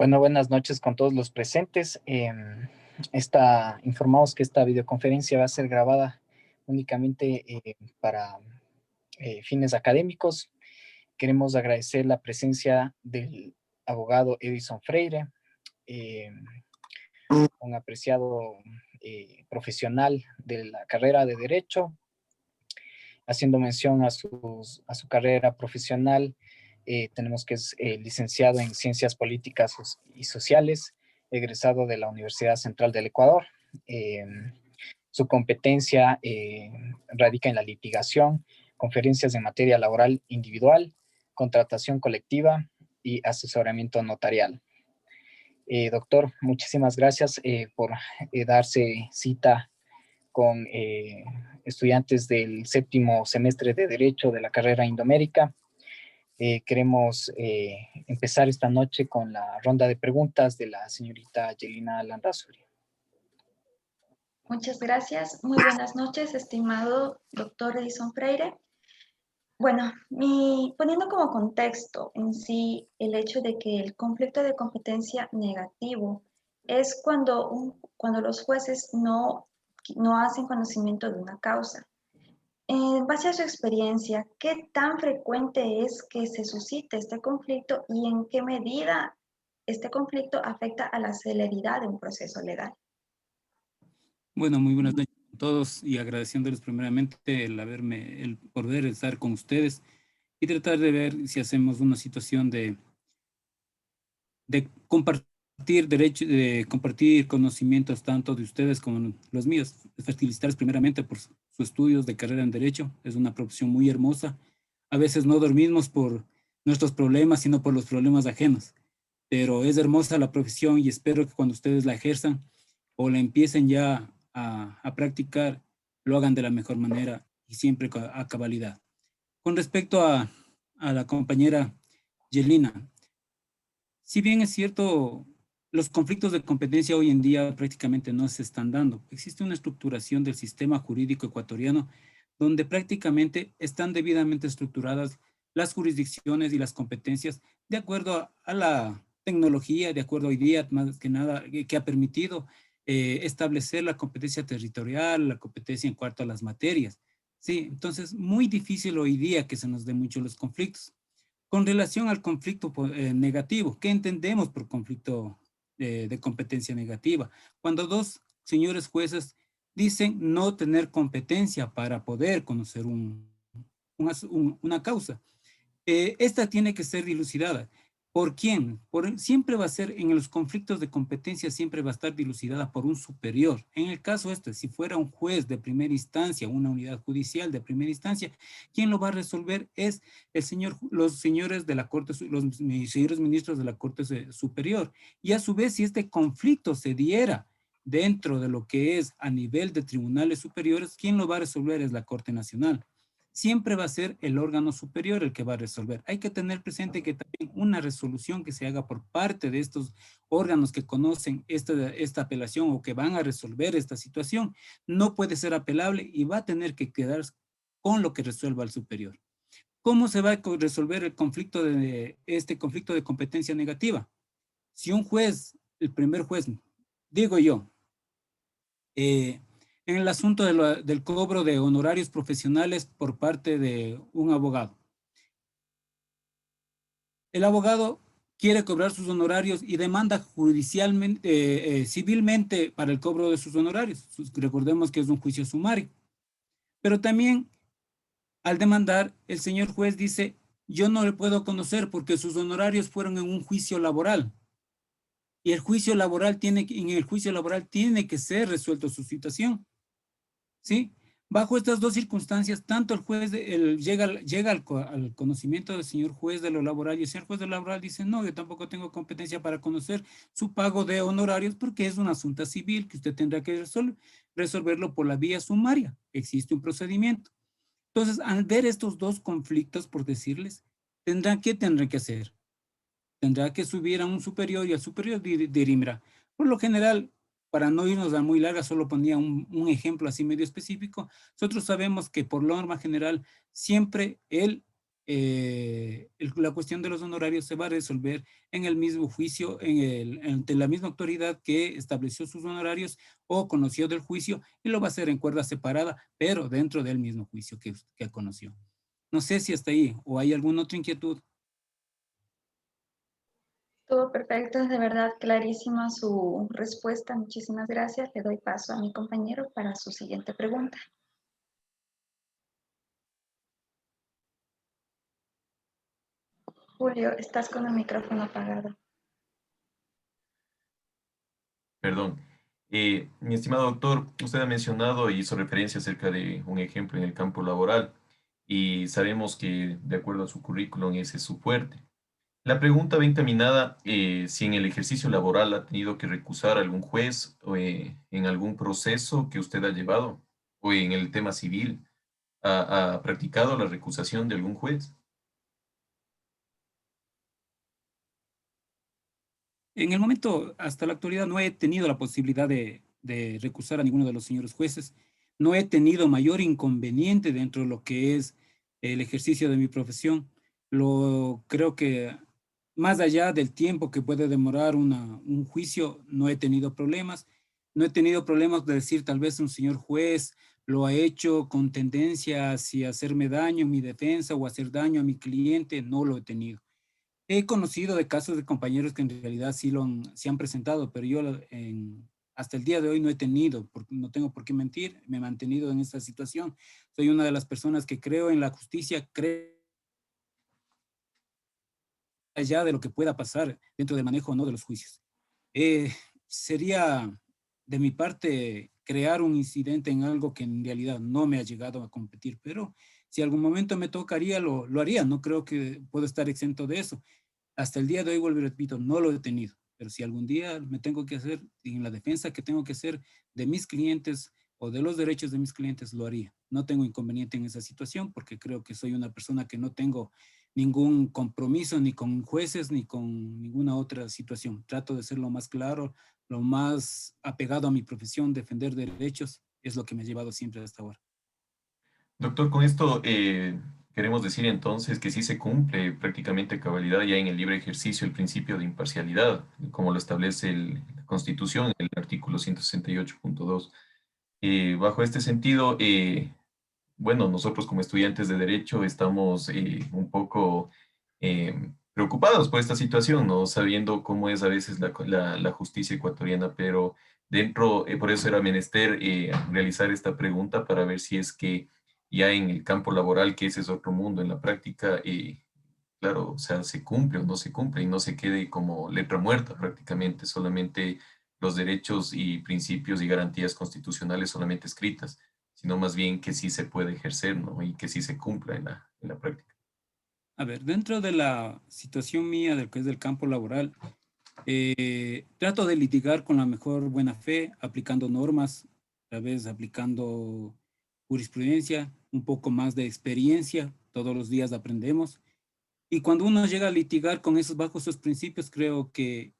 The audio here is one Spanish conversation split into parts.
Bueno, buenas noches con todos los presentes. Informamos que esta videoconferencia va a ser grabada únicamente para fines académicos. Queremos agradecer la presencia del abogado Edison Freire, eh, un apreciado profesional de la carrera de Derecho, haciendo mención a su carrera profesional. Tenemos que es licenciado en Ciencias Políticas y Sociales, egresado de la Universidad Central del Ecuador. Eh, Su competencia radica en la litigación, conferencias en materia laboral individual, contratación colectiva y asesoramiento notarial. Doctor, muchísimas gracias por darse cita con estudiantes del séptimo semestre de Derecho de la carrera Indoamérica. Queremos empezar esta noche con la ronda de preguntas de la señorita Yelina Landazuri. Muchas gracias. Muy buenas noches, estimado doctor Edison Freire. Bueno, poniendo como contexto en sí el hecho de que el conflicto de competencia negativo es cuando los jueces no hacen conocimiento de una causa. En base a su experiencia, ¿qué tan frecuente es que se suscite este conflicto y en qué medida este conflicto afecta a la celeridad de un proceso legal? Bueno, muy buenas noches a todos y agradeciéndoles primeramente el poder estar con ustedes y tratar de ver si hacemos una situación de compartir de compartir conocimientos tanto de ustedes como los míos. Felicitarles primeramente por sus estudios de carrera en Derecho. Es una profesión muy hermosa. A veces no dormimos por nuestros problemas, sino por los problemas ajenos. Pero es hermosa la profesión y espero que cuando ustedes la ejerzan o la empiecen ya a practicar, lo hagan de la mejor manera y siempre a cabalidad. Con respecto a la compañera Yelina, si bien es cierto, los conflictos de competencia hoy en día prácticamente no se están dando. Existe una estructuración del sistema jurídico ecuatoriano donde prácticamente están debidamente estructuradas las jurisdicciones y las competencias de acuerdo a la tecnología, de acuerdo hoy día, más que nada, que ha permitido establecer la competencia territorial, la competencia en cuanto a las materias. Sí, entonces, muy difícil hoy día que se nos den mucho los conflictos. Con relación al conflicto negativo, ¿qué entendemos por conflicto de competencia negativa? Cuando dos señores jueces dicen no tener competencia para poder conocer una causa. Esta tiene que ser dilucidada. ¿Por quién? Siempre va a ser, en los conflictos de competencia, siempre va a estar dilucidada por un superior. En el caso si fuera un juez de primera instancia, una unidad judicial de primera instancia, quien lo va a resolver es los señores de la Corte, los señores ministros de la Corte Superior. Y a su vez, si este conflicto se diera dentro de lo que es a nivel de tribunales superiores, quien lo va a resolver es la Corte Nacional. Siempre va a ser el órgano superior el que va a resolver. Hay que tener presente que también una resolución que se haga por parte de estos órganos que conocen esta apelación o que van a resolver esta situación no puede ser apelable y va a tener que quedar con lo que resuelva el superior. ¿Cómo se va a resolver este conflicto de competencia negativa? Si un juez, el primer juez, digo yo, en el asunto del cobro de honorarios profesionales por parte de un abogado. El abogado quiere cobrar sus honorarios y demanda judicialmente, civilmente para el cobro de sus honorarios. Recordemos que es un juicio sumario. Pero también al demandar, el señor juez dice, yo no le puedo conocer porque sus honorarios fueron en un juicio laboral. Y en el juicio laboral tiene que ser resuelto su situación. ¿Sí? Bajo estas dos circunstancias, tanto el juez llega al conocimiento del señor juez de lo laboral y el señor juez de lo laboral dice, no, yo tampoco tengo competencia para conocer su pago de honorarios porque es un asunto civil que usted tendrá que resolverlo por la vía sumaria. Existe un procedimiento. Entonces, al ver estos dos conflictos, por decirles, ¿qué tendrán que hacer? Tendrá que subir a un superior y al superior dirimirá. Por lo general, para no irnos a muy larga, solo ponía un ejemplo así medio específico. Nosotros sabemos que por norma general, siempre el la cuestión de los honorarios se va a resolver en el mismo juicio, ante la misma autoridad que estableció sus honorarios o conoció del juicio, y lo va a hacer en cuerda separada, pero dentro del mismo juicio que conoció. No sé si hasta ahí, o hay alguna otra inquietud. Todo perfecto, de verdad clarísima su respuesta. Muchísimas gracias. Le doy paso a mi compañero para su siguiente pregunta. Julio, estás con el micrófono apagado. Perdón. Mi estimado doctor, usted ha mencionado y hizo referencia acerca de un ejemplo en el campo laboral y sabemos que de acuerdo a su currículum ese es su fuerte. La pregunta va encaminada si en el ejercicio laboral ha tenido que recusar a algún juez o en algún proceso que usted ha llevado o en el tema civil, ha practicado la recusación de algún juez. En el momento, hasta la actualidad, no he tenido la posibilidad de recusar a ninguno de los señores jueces. No he tenido mayor inconveniente dentro de lo que es el ejercicio de mi profesión. Creo que más allá del tiempo que puede demorar un juicio, no he tenido problemas. No he tenido problemas de decir tal vez un señor juez lo ha hecho con tendencia hacia hacerme daño en mi defensa o hacer daño a mi cliente. No lo he tenido. He conocido de casos de compañeros que en realidad sí han presentado, pero yo hasta el día de hoy no he tenido, porque no tengo por qué mentir, me he mantenido en esta situación. Soy una de las personas que creo en la justicia, creo allá de lo que pueda pasar dentro del manejo o no de los juicios. Sería de mi parte crear un incidente en algo que en realidad no me ha llegado a competir, pero si algún momento me tocaría, lo haría. No creo que puedo estar exento de eso. Hasta el día de hoy, vuelvo y repito, no lo he tenido, pero si algún día me tengo que hacer en la defensa que tengo que hacer de mis clientes o de los derechos de mis clientes, lo haría. No tengo inconveniente en esa situación porque creo que soy una persona que no tengo ningún compromiso ni con jueces ni con ninguna otra situación. Trato de ser lo más claro, lo más apegado a mi profesión, defender derechos, es lo que me ha llevado siempre hasta ahora. Doctor, con esto queremos decir entonces que sí se cumple prácticamente a cabalidad ya en el libre ejercicio el principio de imparcialidad, como lo establece la Constitución, el artículo 168.2. Bajo este sentido, bueno, nosotros como estudiantes de Derecho estamos un poco preocupados por esta situación, ¿no? Sabiendo cómo es a veces la justicia ecuatoriana, pero por eso era menester realizar esta pregunta para ver si es que ya en el campo laboral, que ese es otro mundo, en la práctica, claro, o sea, se cumple o no se cumple y no se quede como letra muerta prácticamente, solamente los derechos y principios y garantías constitucionales solamente escritas, sino más bien que sí se puede ejercer, ¿no? Y que sí se cumpla en la práctica. A ver, dentro de la situación mía, del que es del campo laboral, trato de litigar con la mejor buena fe, aplicando normas, a vez aplicando jurisprudencia, un poco más de experiencia, todos los días aprendemos. Y cuando uno llega a litigar bajo esos principios, creo que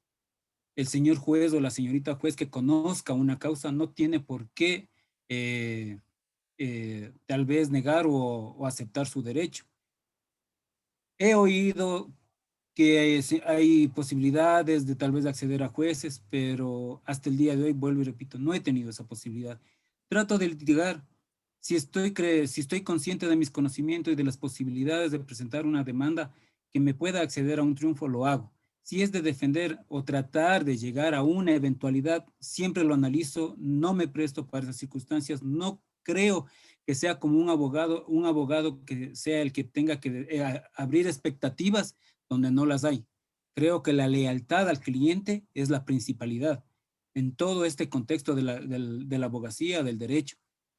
el señor juez o la señorita juez que conozca una causa no tiene por qué eh, tal vez negar o aceptar su derecho. He oído que hay posibilidades de tal vez acceder a jueces, pero hasta el día de hoy, vuelvo y repito, no he tenido esa posibilidad. Trato de litigar. Si estoy consciente de mis conocimientos y de las posibilidades de presentar una demanda que me pueda acceder a un triunfo, lo hago. Si es de defender o tratar de llegar a una eventualidad, siempre lo analizo, no me presto para esas circunstancias, no creo que sea como un abogado que sea el que tenga que abrir expectativas donde no las hay. Creo que la lealtad al cliente es la principalidad en todo este contexto de la abogacía, del derecho.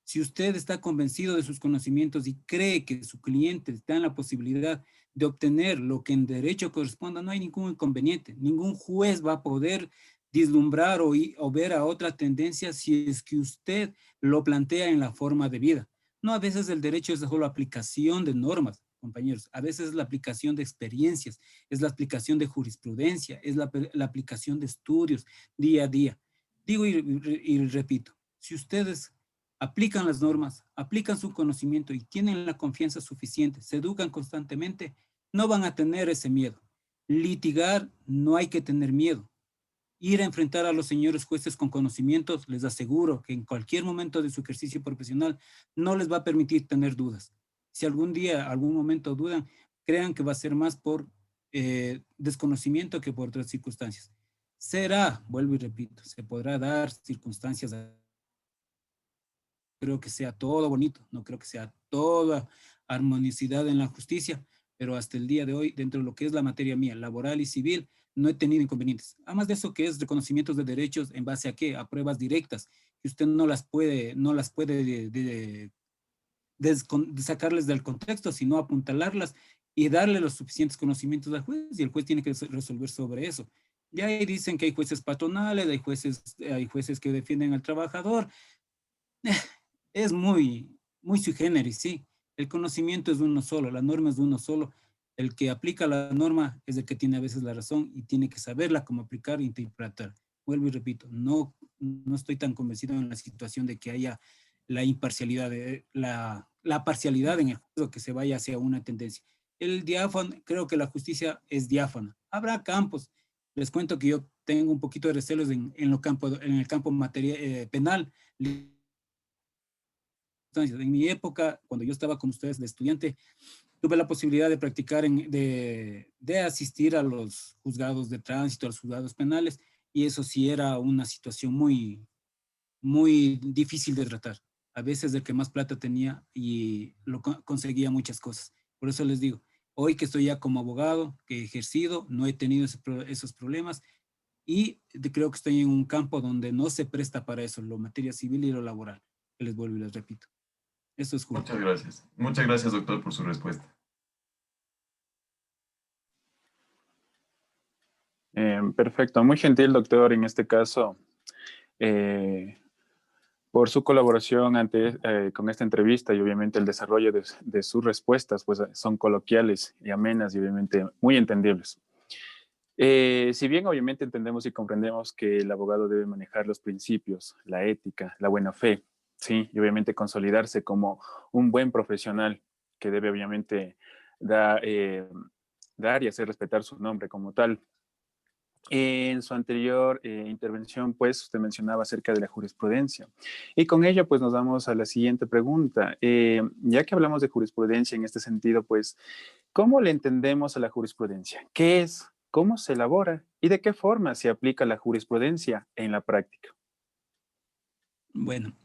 Si usted está convencido de sus conocimientos y cree que su cliente está en la posibilidad de obtener lo que en derecho corresponda, no hay ningún inconveniente. Ningún juez va a poder vislumbrar o ver a otra tendencia si es que usted lo plantea en la forma de vida. No, a veces el derecho es solo aplicación de normas, compañeros. A veces es la aplicación de experiencias, es la aplicación de jurisprudencia, es la aplicación de estudios día a día. Digo y repito, si ustedes aplican las normas, aplican su conocimiento y tienen la confianza suficiente, se educan constantemente, no van a tener ese miedo. Litigar, no hay que tener miedo. Ir a enfrentar a los señores jueces con conocimientos, les aseguro que en cualquier momento de su ejercicio profesional no les va a permitir tener dudas. Si algún día, algún momento dudan, crean que va a ser más por desconocimiento que por otras circunstancias. Será, vuelvo y repito, se podrá dar circunstancias, creo que sea todo bonito, no creo que sea toda armonicidad en la justicia, pero hasta el día de hoy, dentro de lo que es la materia mía, laboral y civil, no he tenido inconvenientes. Además de eso, que es reconocimientos de derechos en base a qué, a pruebas directas, que usted no las puede de sacarles del contexto, sino apuntalarlas y darle los suficientes conocimientos al juez, y el juez tiene que resolver sobre eso. Y ahí dicen que hay jueces patronales, hay jueces que defienden al trabajador. Es muy sui generis, sí. El conocimiento es de uno solo, la norma es de uno solo. El que aplica la norma es el que tiene a veces la razón y tiene que saberla cómo aplicar e interpretar. Vuelvo y repito, no estoy tan convencido en la situación de que haya la imparcialidad, la parcialidad en el juego, que se vaya hacia una tendencia. El diáfano, creo que la justicia es diáfana. Habrá campos. Les cuento que yo tengo un poquito de recelos en el campo penal. En mi época, cuando yo estaba con ustedes de estudiante, tuve la posibilidad de practicar, de asistir a los juzgados de tránsito, a los juzgados penales, y eso sí era una situación muy difícil de tratar. A veces el que más plata tenía y conseguía muchas cosas. Por eso les digo, hoy que estoy ya como abogado, que he ejercido, no he tenido esos problemas y creo que estoy en un campo donde no se presta para eso, lo materia civil y lo laboral. Les vuelvo y les repito. Eso es justo. Muchas gracias. Muchas gracias, doctor, por su respuesta. Perfecto, muy gentil, doctor, en este caso, por su colaboración con esta entrevista y obviamente el desarrollo de sus respuestas, pues son coloquiales y amenas y obviamente muy entendibles. Si bien obviamente entendemos y comprendemos que el abogado debe manejar los principios, la ética, la buena fe, sí, y obviamente consolidarse como un buen profesional que debe obviamente dar y hacer respetar su nombre como tal. En su anterior intervención, pues, usted mencionaba acerca de la jurisprudencia. Y con ello, pues, nos vamos a la siguiente pregunta. Ya que hablamos de jurisprudencia en este sentido, pues, ¿cómo le entendemos a la jurisprudencia? ¿Qué es? ¿Cómo se elabora? ¿Y de qué forma se aplica la jurisprudencia en la práctica? Bueno,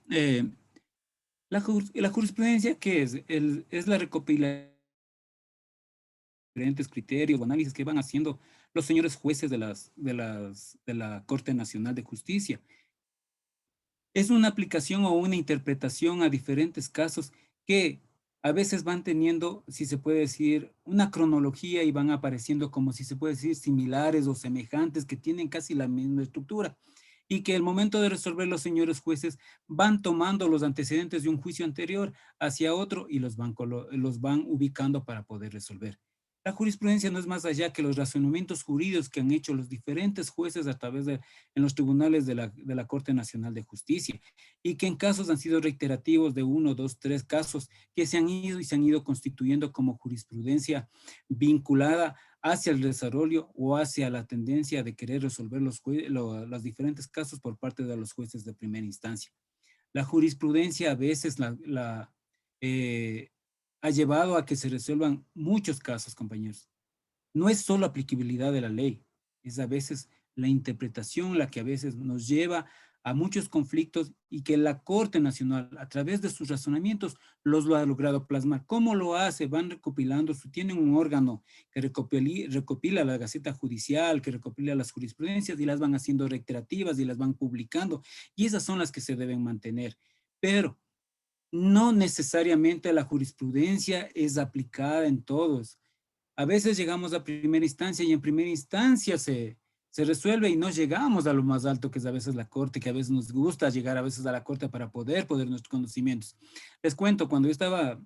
la jurisprudencia, ¿qué es? Es la recopilación de diferentes criterios o análisis que van haciendo los señores jueces de la Corte Nacional de Justicia. Es una aplicación o una interpretación a diferentes casos que a veces van teniendo, si se puede decir, una cronología y van apareciendo como si se puede decir similares o semejantes, que tienen casi la misma estructura, y que al momento de resolver los señores jueces van tomando los antecedentes de un juicio anterior hacia otro y los van ubicando para poder resolver. La jurisprudencia no es más allá que los razonamientos jurídicos que han hecho los diferentes jueces a través en los tribunales de la Corte Nacional de Justicia, y que en casos han sido reiterativos de 1, 2, 3 casos que se han ido constituyendo como jurisprudencia vinculada hacia el desarrollo o hacia la tendencia de querer resolver los diferentes casos por parte de los jueces de primera instancia. La jurisprudencia a veces ha llevado a que se resuelvan muchos casos, compañeros. No es solo aplicabilidad de la ley, es a veces la interpretación la que a veces nos lleva a muchos conflictos y que la Corte Nacional, a través de sus razonamientos, lo ha logrado plasmar. ¿Cómo lo hace? Van recopilando, tienen un órgano que recopila la Gaceta Judicial, que recopila las jurisprudencias y las van haciendo reiterativas y las van publicando, y esas son las que se deben mantener. Pero no necesariamente la jurisprudencia es aplicada en todos. A veces llegamos a primera instancia y en primera instancia se resuelve y no llegamos a lo más alto, que es a veces la corte, que a veces nos gusta llegar a veces a la corte para poder nuestros conocimientos. Les cuento, cuando yo estaba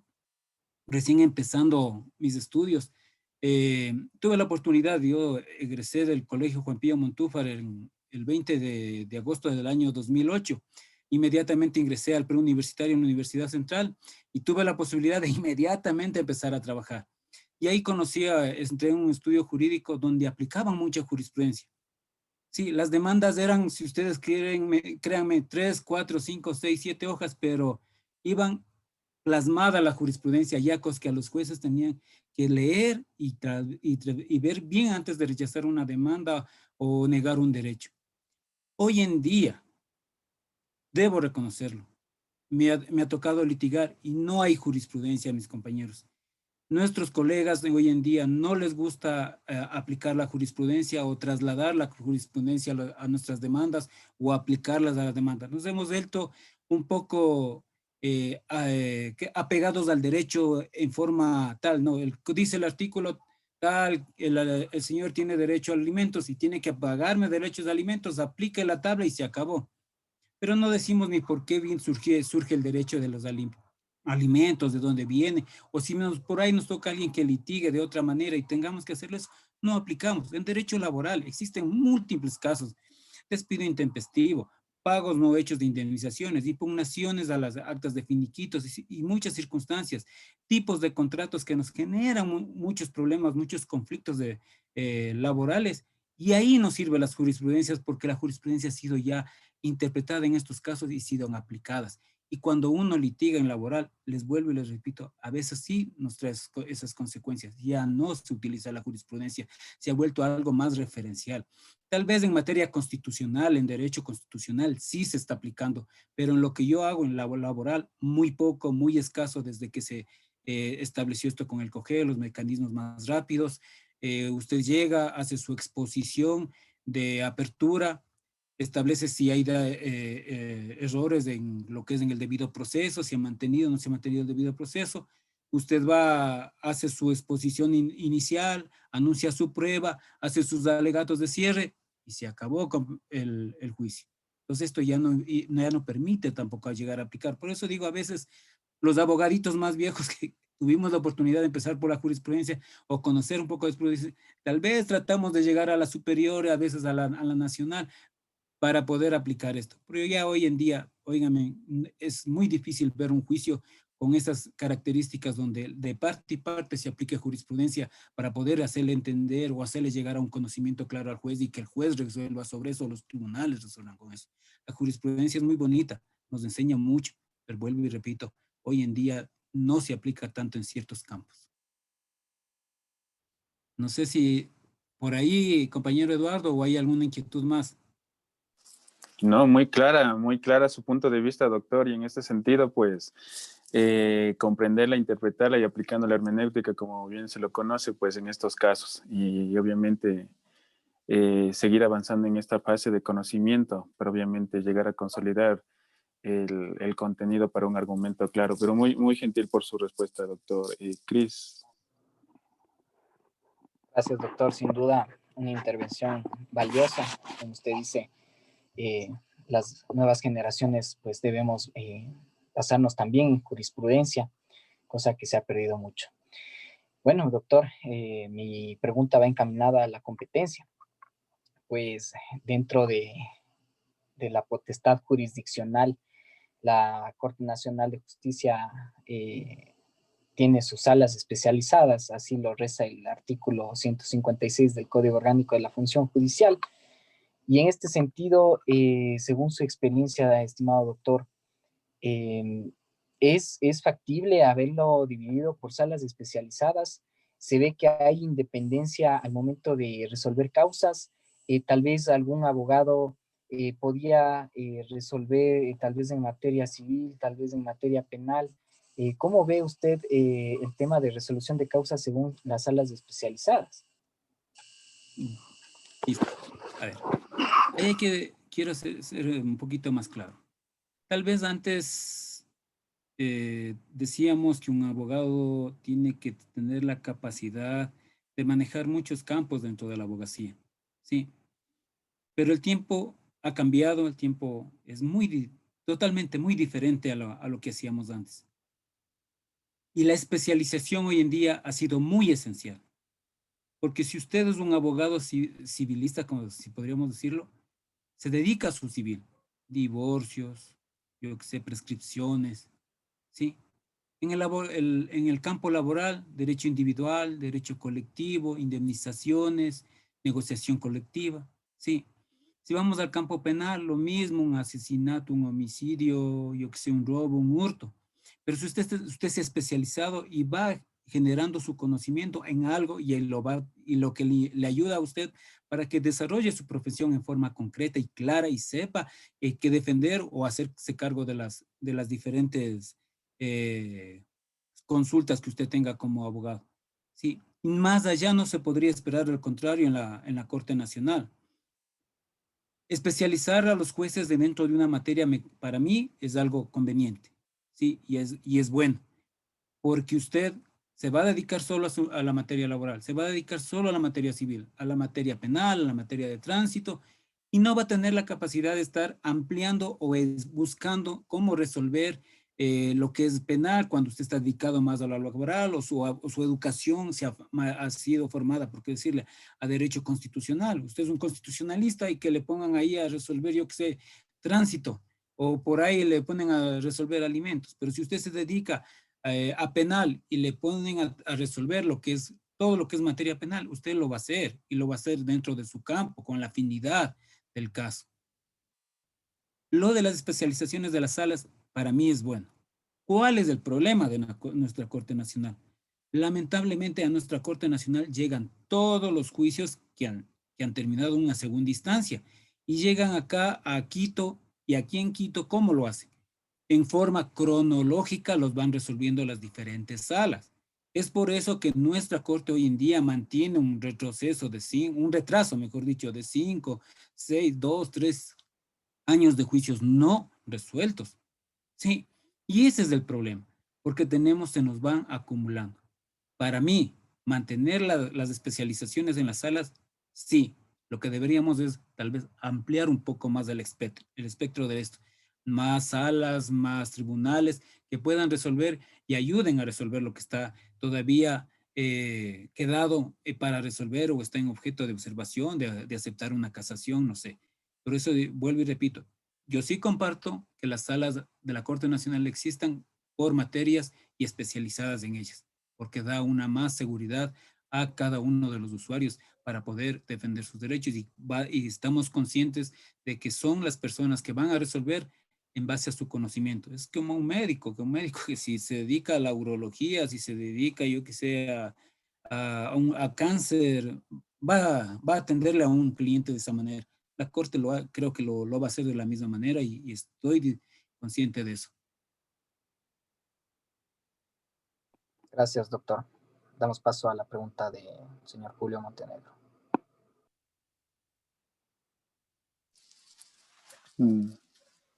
recién empezando mis estudios, tuve la oportunidad, yo egresé del Colegio Juan Pío Montúfar el 20 de agosto del año 2008, inmediatamente ingresé al preuniversitario en la Universidad Central y tuve la posibilidad de inmediatamente empezar a trabajar. Y ahí entré en un estudio jurídico donde aplicaban mucha jurisprudencia. Sí, las demandas eran, si ustedes quieren, créanme, 3, 4, 5, 6, 7 hojas, pero iban plasmada la jurisprudencia, ya que a los jueces tenían que leer y ver bien antes de rechazar una demanda o negar un derecho. Hoy en día, debo reconocerlo, me ha tocado litigar y no hay jurisprudencia, mis compañeros. Nuestros colegas de hoy en día no les gusta aplicar la jurisprudencia o trasladar la jurisprudencia a nuestras demandas o aplicarlas a las demandas. Nos hemos vuelto un poco apegados al derecho en forma tal, ¿no? Dice el artículo tal, el señor tiene derecho a alimentos y tiene que pagarme derechos de alimentos, aplique la tabla y se acabó. Pero no decimos ni por qué bien surge el derecho de los alimentos, de dónde viene, o si por ahí nos toca alguien que litigue de otra manera y tengamos que hacerlo eso, no aplicamos. En derecho laboral existen múltiples casos: despido intempestivo, pagos no hechos de indemnizaciones, impugnaciones a las actas de finiquitos y muchas circunstancias, tipos de contratos que nos generan muchos problemas, muchos conflictos laborales, y ahí nos sirven las jurisprudencias porque la jurisprudencia ha sido ya interpretada en estos casos y sido aplicadas. Y cuando uno litiga en laboral, les vuelvo y les repito, a veces sí nos trae esas consecuencias. Ya no se utiliza la jurisprudencia, se ha vuelto algo más referencial. Tal vez en materia constitucional, en derecho constitucional, sí se está aplicando, pero en lo que yo hago en laboral, muy poco, muy escaso desde que se estableció esto con el COGEL, los mecanismos más rápidos. Usted llega, hace su exposición de apertura, establece si hay errores en lo que es en el debido proceso, si ha mantenido o no se ha mantenido el debido proceso. Usted hace su exposición inicial, anuncia su prueba, hace sus alegatos de cierre y se acabó con el juicio. Entonces esto ya no permite tampoco llegar a aplicar. Por eso digo, a veces los abogaditos más viejos que tuvimos la oportunidad de empezar por la jurisprudencia o conocer un poco de jurisprudencia, tal vez tratamos de llegar a la superior, a veces a la nacional, para poder aplicar esto. Pero ya hoy en día, óigame, es muy difícil ver un juicio con esas características donde de parte y parte se aplique jurisprudencia para poder hacerle entender o hacerle llegar a un conocimiento claro al juez y que el juez resuelva sobre eso, o los tribunales resuelvan con eso. La jurisprudencia es muy bonita, nos enseña mucho, pero vuelvo y repito, hoy en día no se aplica tanto en ciertos campos. No sé si por ahí, compañero Eduardo, o hay alguna inquietud más. No, muy clara su punto de vista, doctor, y en este sentido, pues, comprenderla, interpretarla y aplicando la hermenéutica, como bien se lo conoce, pues, en estos casos. Y obviamente, seguir avanzando en esta fase de conocimiento, pero obviamente llegar a consolidar el contenido para un argumento claro. Pero muy gentil por su respuesta, doctor. Cris. Gracias, doctor. Sin duda, una intervención valiosa. Como usted dice, las nuevas generaciones pues debemos pasarnos también en jurisprudencia, cosa que se ha perdido mucho. Bueno, doctor, mi pregunta va encaminada a la competencia. Pues dentro de la potestad jurisdiccional, la Corte Nacional de Justicia tiene sus salas especializadas, así lo reza el artículo 156 del Código Orgánico de la Función Judicial. Y en este sentido, según su experiencia, estimado doctor, ¿es factible haberlo dividido por salas especializadas? ¿Se ve que hay independencia al momento de resolver causas? Tal vez algún abogado podía resolver tal vez en materia civil, tal vez en materia penal. ¿Cómo ve usted el tema de resolución de causas según las salas especializadas? Listo. A ver, quiero ser un poquito más claro. Tal vez antes decíamos que un abogado tiene que tener la capacidad de manejar muchos campos dentro de la abogacía, ¿sí? Pero el tiempo ha cambiado, el tiempo es totalmente muy diferente a lo que hacíamos antes. Y la especialización hoy en día ha sido muy esencial. Porque si usted es un abogado civilista, como si podríamos decirlo, se dedica a su civil, divorcios, yo que sé, prescripciones, ¿sí? En el campo laboral, derecho individual, derecho colectivo, indemnizaciones, negociación colectiva, ¿sí? Si vamos al campo penal, lo mismo, un asesinato, un homicidio, yo que sé, un robo, un hurto. Pero si usted se ha especializado y va generando su conocimiento en algo y lo que le ayuda a usted para que desarrolle su profesión en forma concreta y clara y sepa qué defender o hacerse cargo de las diferentes consultas que usted tenga como abogado. ¿Sí? Más allá no se podría esperar al contrario en la Corte Nacional. Especializar a los jueces dentro de una materia para mí es algo conveniente, ¿sí? Y es bueno, porque usted se va a dedicar solo a la materia laboral, se va a dedicar solo a la materia civil, a la materia penal, a la materia de tránsito, y no va a tener la capacidad de estar ampliando o buscando cómo resolver lo que es penal cuando usted está dedicado más a lo laboral o su educación ha sido formada, por qué decirle, a derecho constitucional. Usted es un constitucionalista y que le pongan ahí a resolver, yo qué sé, tránsito, o por ahí le ponen a resolver alimentos. Pero si usted se dedica a penal y le ponen a resolver todo lo que es materia penal, usted lo va a hacer y lo va a hacer dentro de su campo, con la afinidad del caso. Lo de las especializaciones de las salas, para mí es bueno. ¿Cuál es el problema de nuestra Corte Nacional? Lamentablemente a nuestra Corte Nacional llegan todos los juicios que han terminado en una segunda instancia y llegan acá a Quito, y aquí en Quito, ¿cómo lo hacen? En forma cronológica los van resolviendo las diferentes salas. Es por eso que nuestra Corte hoy en día mantiene un retroceso un retraso, mejor dicho, de 5, 6, 2, 3 años de juicios no resueltos. Sí, y ese es el problema, porque se nos van acumulando. Para mí, mantener las especializaciones en las salas, sí, lo que deberíamos es tal vez ampliar un poco más el espectro de esto. Más salas, más tribunales que puedan resolver y ayuden a resolver lo que está todavía quedado para resolver o está en objeto de observación, de aceptar una casación, no sé. Por eso vuelvo y repito, yo sí comparto que las salas de la Corte Nacional existan por materias y especializadas en ellas, porque da una más seguridad a cada uno de los usuarios para poder defender sus derechos y estamos conscientes de que son las personas que van a resolver en base a su conocimiento. Es como un médico que si se dedica a la urología, si se dedica, yo que sé, a cáncer, va a atenderle a un cliente de esa manera. La Corte creo que lo va a hacer de la misma manera y estoy consciente de eso. Gracias, doctor. Damos paso a la pregunta del señor Julio Montenegro.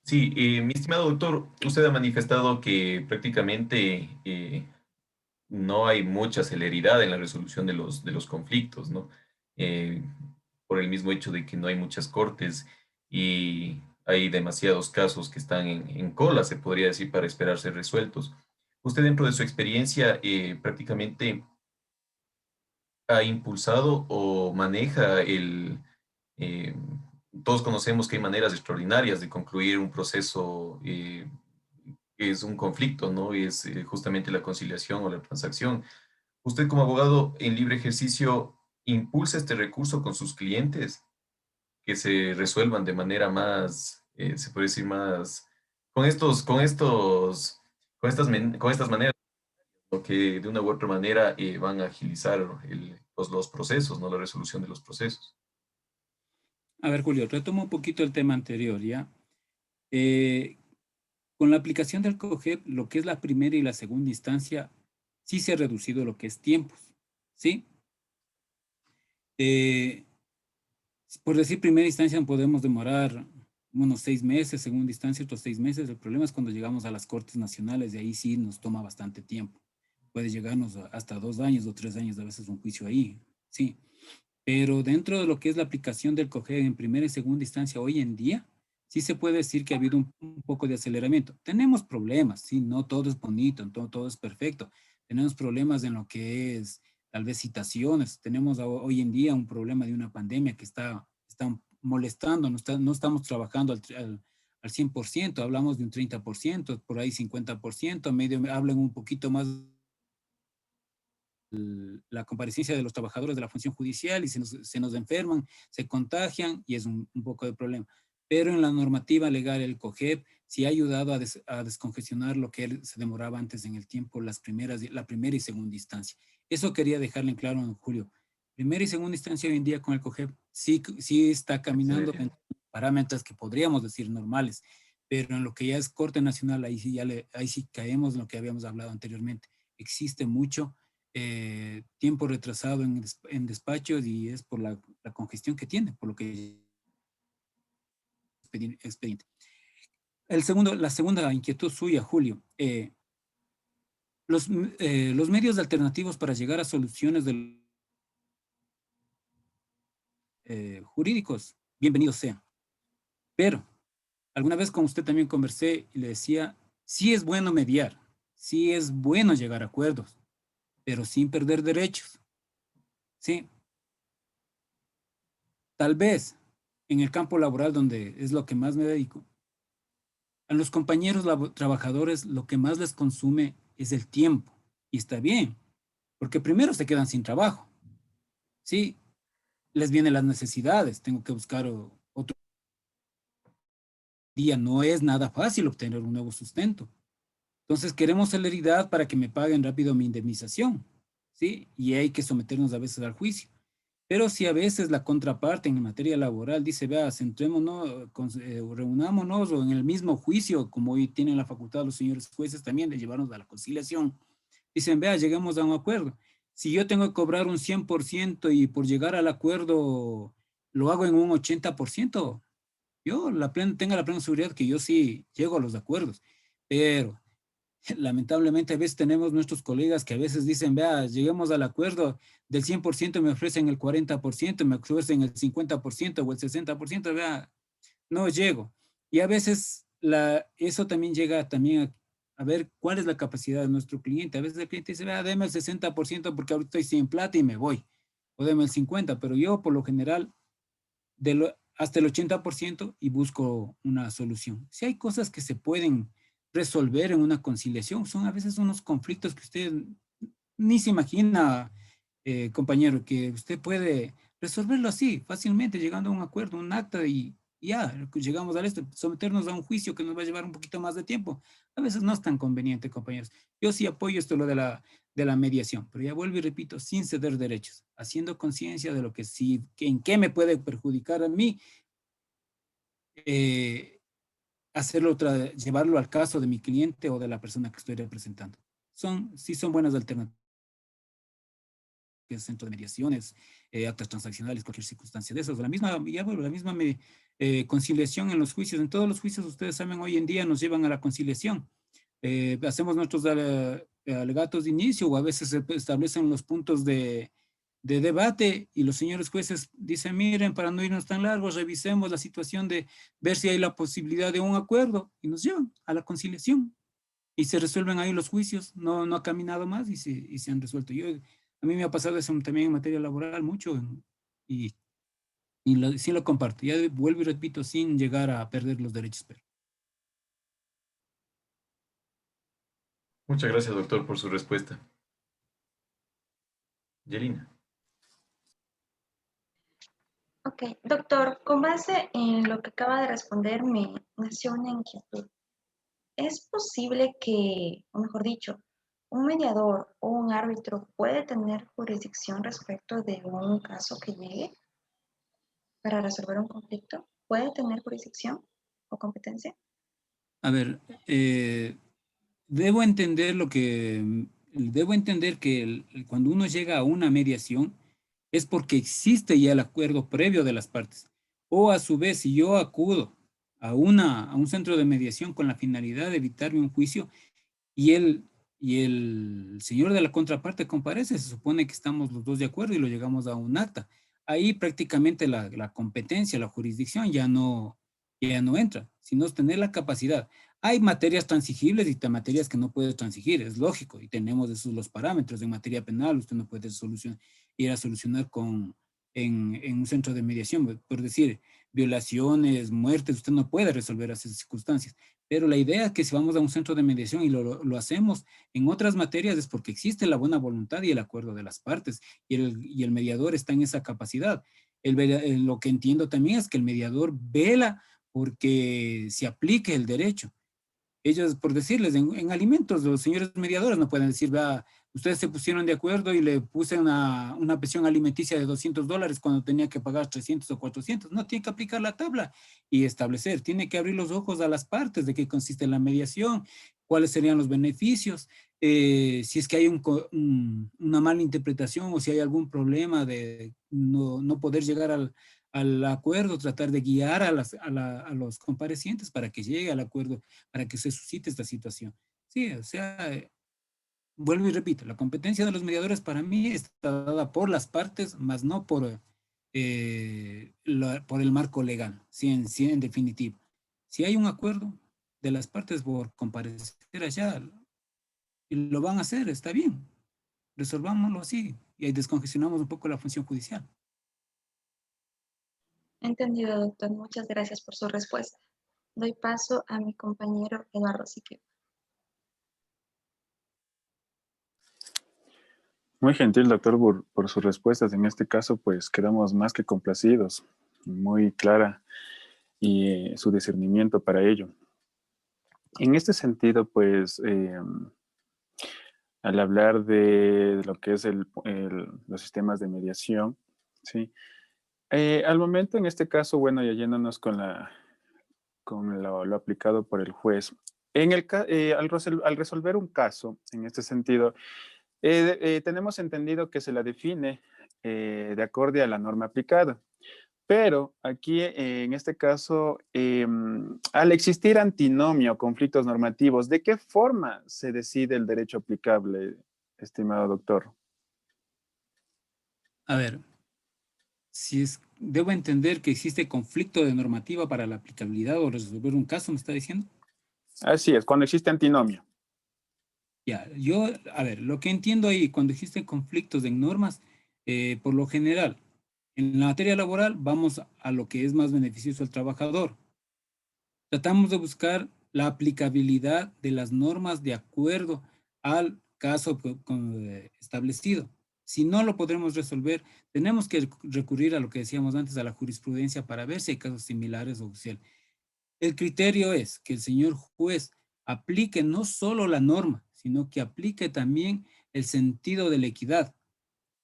Sí, mi estimado doctor, usted ha manifestado que prácticamente no hay mucha celeridad en la resolución de los conflictos, ¿no? Eh, por el mismo hecho de que no hay muchas cortes y hay demasiados casos que están en cola, se podría decir, para esperar ser resueltos. Usted, dentro de su experiencia, prácticamente ha impulsado o maneja eh, todos conocemos que hay maneras extraordinarias de concluir un proceso que es un conflicto, ¿no? Y es justamente la conciliación o la transacción. Usted, como abogado en libre ejercicio, impulsa este recurso con sus clientes, que se resuelvan de manera más, se puede decir, más, con estas maneras, ¿no? Que de una u otra manera van a agilizar los procesos, ¿no? La resolución de los procesos. A ver, Julio, retomo un poquito el tema anterior, ¿ya? Eh, con la aplicación del COGEP, lo que es la primera y la segunda instancia, sí se ha reducido lo que es tiempos, ¿sí? Por decir primera instancia podemos demorar unos 6 meses, segunda instancia otros 6 meses. El problema es cuando llegamos a las Cortes Nacionales, y ahí sí nos toma bastante tiempo. Puede llegarnos hasta 2 años o 3 años a veces un juicio ahí, sí. Pero dentro de lo que es la aplicación del COGEP en primera y segunda instancia hoy en día, sí se puede decir que ha habido un poco de aceleramiento. Tenemos problemas, sí, no todo es bonito, no todo es perfecto. Tenemos problemas en lo que es tal vez citaciones. Tenemos hoy en día un problema de una pandemia que está molestando, no estamos trabajando al al 100%, hablamos de un 30%, por ahí 50%, medio hablan un poquito más la comparecencia de los trabajadores de la función judicial y se nos enferman, se contagian y es un poco de problema. Pero en la normativa legal, el COGEP sí ha ayudado a descongestionar lo que se demoraba antes en el tiempo, la primera y segunda instancia. Eso quería dejarle en claro en Julio. Primera y segunda instancia hoy en día con el COGEP sí está caminando en parámetros que podríamos decir normales, pero en lo que ya es Corte Nacional, ahí sí caemos en lo que habíamos hablado anteriormente. Existe mucho tiempo retrasado en despachos y es por la congestión que tiene, por lo que expediente. La segunda inquietud suya, Julio, los medios alternativos para llegar a soluciones jurídicos, bienvenidos sean. Pero alguna vez con usted también conversé y le decía, sí es bueno mediar, sí es bueno llegar a acuerdos, pero sin perder derechos. Sí. Tal vez en el campo laboral, donde es lo que más me dedico, a los compañeros trabajadores lo que más les consume es el tiempo. Y está bien, porque primero se quedan sin trabajo. Sí, les vienen las necesidades, tengo que buscar otro día. No es nada fácil obtener un nuevo sustento. Entonces queremos celeridad para que me paguen rápido mi indemnización. ¿Sí? Y hay que someternos a veces al juicio. Pero si a veces la contraparte en materia laboral dice, vea, centrémonos, reunámonos o en el mismo juicio, como hoy tienen la facultad los señores jueces también de llevarnos a la conciliación, dicen, vea, lleguemos a un acuerdo. Si yo tengo que cobrar un 100% y por llegar al acuerdo lo hago en un 80%, yo tenga la plena seguridad que yo sí llego a los acuerdos. Pero lamentablemente a veces tenemos nuestros colegas que a veces dicen, vea, lleguemos al acuerdo, del 100% me ofrecen el 40%, me ofrecen el 50% o el 60%, vea, no llego. Y a veces eso también llega también a ver cuál es la capacidad de nuestro cliente. A veces el cliente dice, vea, deme el 60% porque ahorita estoy sin plata y me voy. O deme el 50%, pero yo por lo general hasta el 80% y busco una solución. Si hay cosas que se pueden resolver en una conciliación, son a veces unos conflictos que usted ni se imagina, compañero, que usted puede resolverlo así, fácilmente, llegando a un acuerdo, un acta y ya, llegamos a esto, someternos a un juicio que nos va a llevar un poquito más de tiempo. A veces no es tan conveniente, compañeros. Yo sí apoyo esto, lo de la mediación, pero ya vuelvo y repito, sin ceder derechos, haciendo conciencia de lo que sí, en qué me puede perjudicar a mí, llevarlo al caso de mi cliente o de la persona que estoy representando. Sí son buenas alternativas, centro de mediaciones, actas transaccionales, cualquier circunstancia de esas. La misma conciliación en los juicios. En todos los juicios, ustedes saben, hoy en día nos llevan a la conciliación. Hacemos nuestros alegatos de inicio o a veces se establecen los puntos de debate y los señores jueces dicen, miren, para no irnos tan largos, revisemos la situación de ver si hay la posibilidad de un acuerdo y nos llevan a la conciliación y se resuelven ahí los juicios, no ha caminado más y se han resuelto. A mí me ha pasado eso también en materia laboral mucho y sí lo comparto. Ya vuelvo y repito, sin llegar a perder los derechos. Pero. Muchas gracias, doctor, por su respuesta. Yelina. Ok, doctor, con base en lo que acaba de responder, me nació una inquietud. ¿Es posible que, o mejor dicho, un mediador o un árbitro puede tener jurisdicción respecto de un caso que llegue para resolver un conflicto? ¿Puede tener jurisdicción o competencia? A ver, debo entender que cuando uno llega a una mediación es porque existe ya el acuerdo previo de las partes. O a su vez, si yo acudo a un centro de mediación con la finalidad de evitarme un juicio y el señor de la contraparte comparece, se supone que estamos los dos de acuerdo y lo llegamos a un acta. Ahí prácticamente la competencia, la jurisdicción ya no entra, sino es tener la capacidad. Hay materias transigibles y materias que no puede transigir, es lógico, y tenemos esos los parámetros. En materia penal usted no puede ir a solucionar con en un centro de mediación. Por decir, violaciones, muertes, usted no puede resolver esas circunstancias. Pero la idea es que si vamos a un centro de mediación y lo hacemos en otras materias es porque existe la buena voluntad y el acuerdo de las partes y el mediador está en esa capacidad. Lo que entiendo también es que el mediador vela porque se aplique el derecho. Ellos, por decirles, en alimentos, los señores mediadores no pueden decir, va, ustedes se pusieron de acuerdo y le puse una pensión alimenticia de $200 cuando tenía que pagar 300 o 400. No, tiene que aplicar la tabla y establecer, tiene que abrir los ojos a las partes de qué consiste la mediación, cuáles serían los beneficios, si es que hay una mala interpretación o si hay algún problema de no poder llegar al acuerdo, tratar de guiar a los comparecientes para que llegue al acuerdo, para que se suscite esta situación. Sí, o sea, vuelvo y repito, la competencia de los mediadores para mí está dada por las partes, más no por el marco legal, sí, en definitivo. Si hay un acuerdo de las partes por comparecer allá, y lo van a hacer, está bien, resolvámoslo así y ahí descongestionamos un poco la función judicial. Entendido, doctor. Muchas gracias por su respuesta. Doy paso a mi compañero Eduardo Siquio. Muy gentil, doctor, por sus respuestas. En este caso, pues quedamos más que complacidos. Muy clara y su discernimiento para ello. En este sentido, pues, al hablar de lo que es los sistemas de mediación, ¿sí? Al momento, en este caso, bueno, ya yéndonos con lo aplicado por el juez, al resolver un caso, en este sentido, tenemos entendido que se la define de acorde a la norma aplicada. Pero aquí, en este caso, al existir antinomia o conflictos normativos, ¿de qué forma se decide el derecho aplicable, estimado doctor? A ver, debo entender que existe conflicto de normativa para la aplicabilidad o resolver un caso, ¿me está diciendo? Así es, cuando existe antinomia. Ya, a ver, lo que entiendo ahí, cuando existen conflictos en normas, por lo general, en la materia laboral vamos a lo que es más beneficioso al trabajador. Tratamos de buscar la aplicabilidad de las normas de acuerdo al caso establecido. Si no lo podremos resolver, tenemos que recurrir a lo que decíamos antes, a la jurisprudencia para ver si hay casos similares o si el criterio es que el señor juez aplique no solo la norma, sino que aplique también el sentido de la equidad,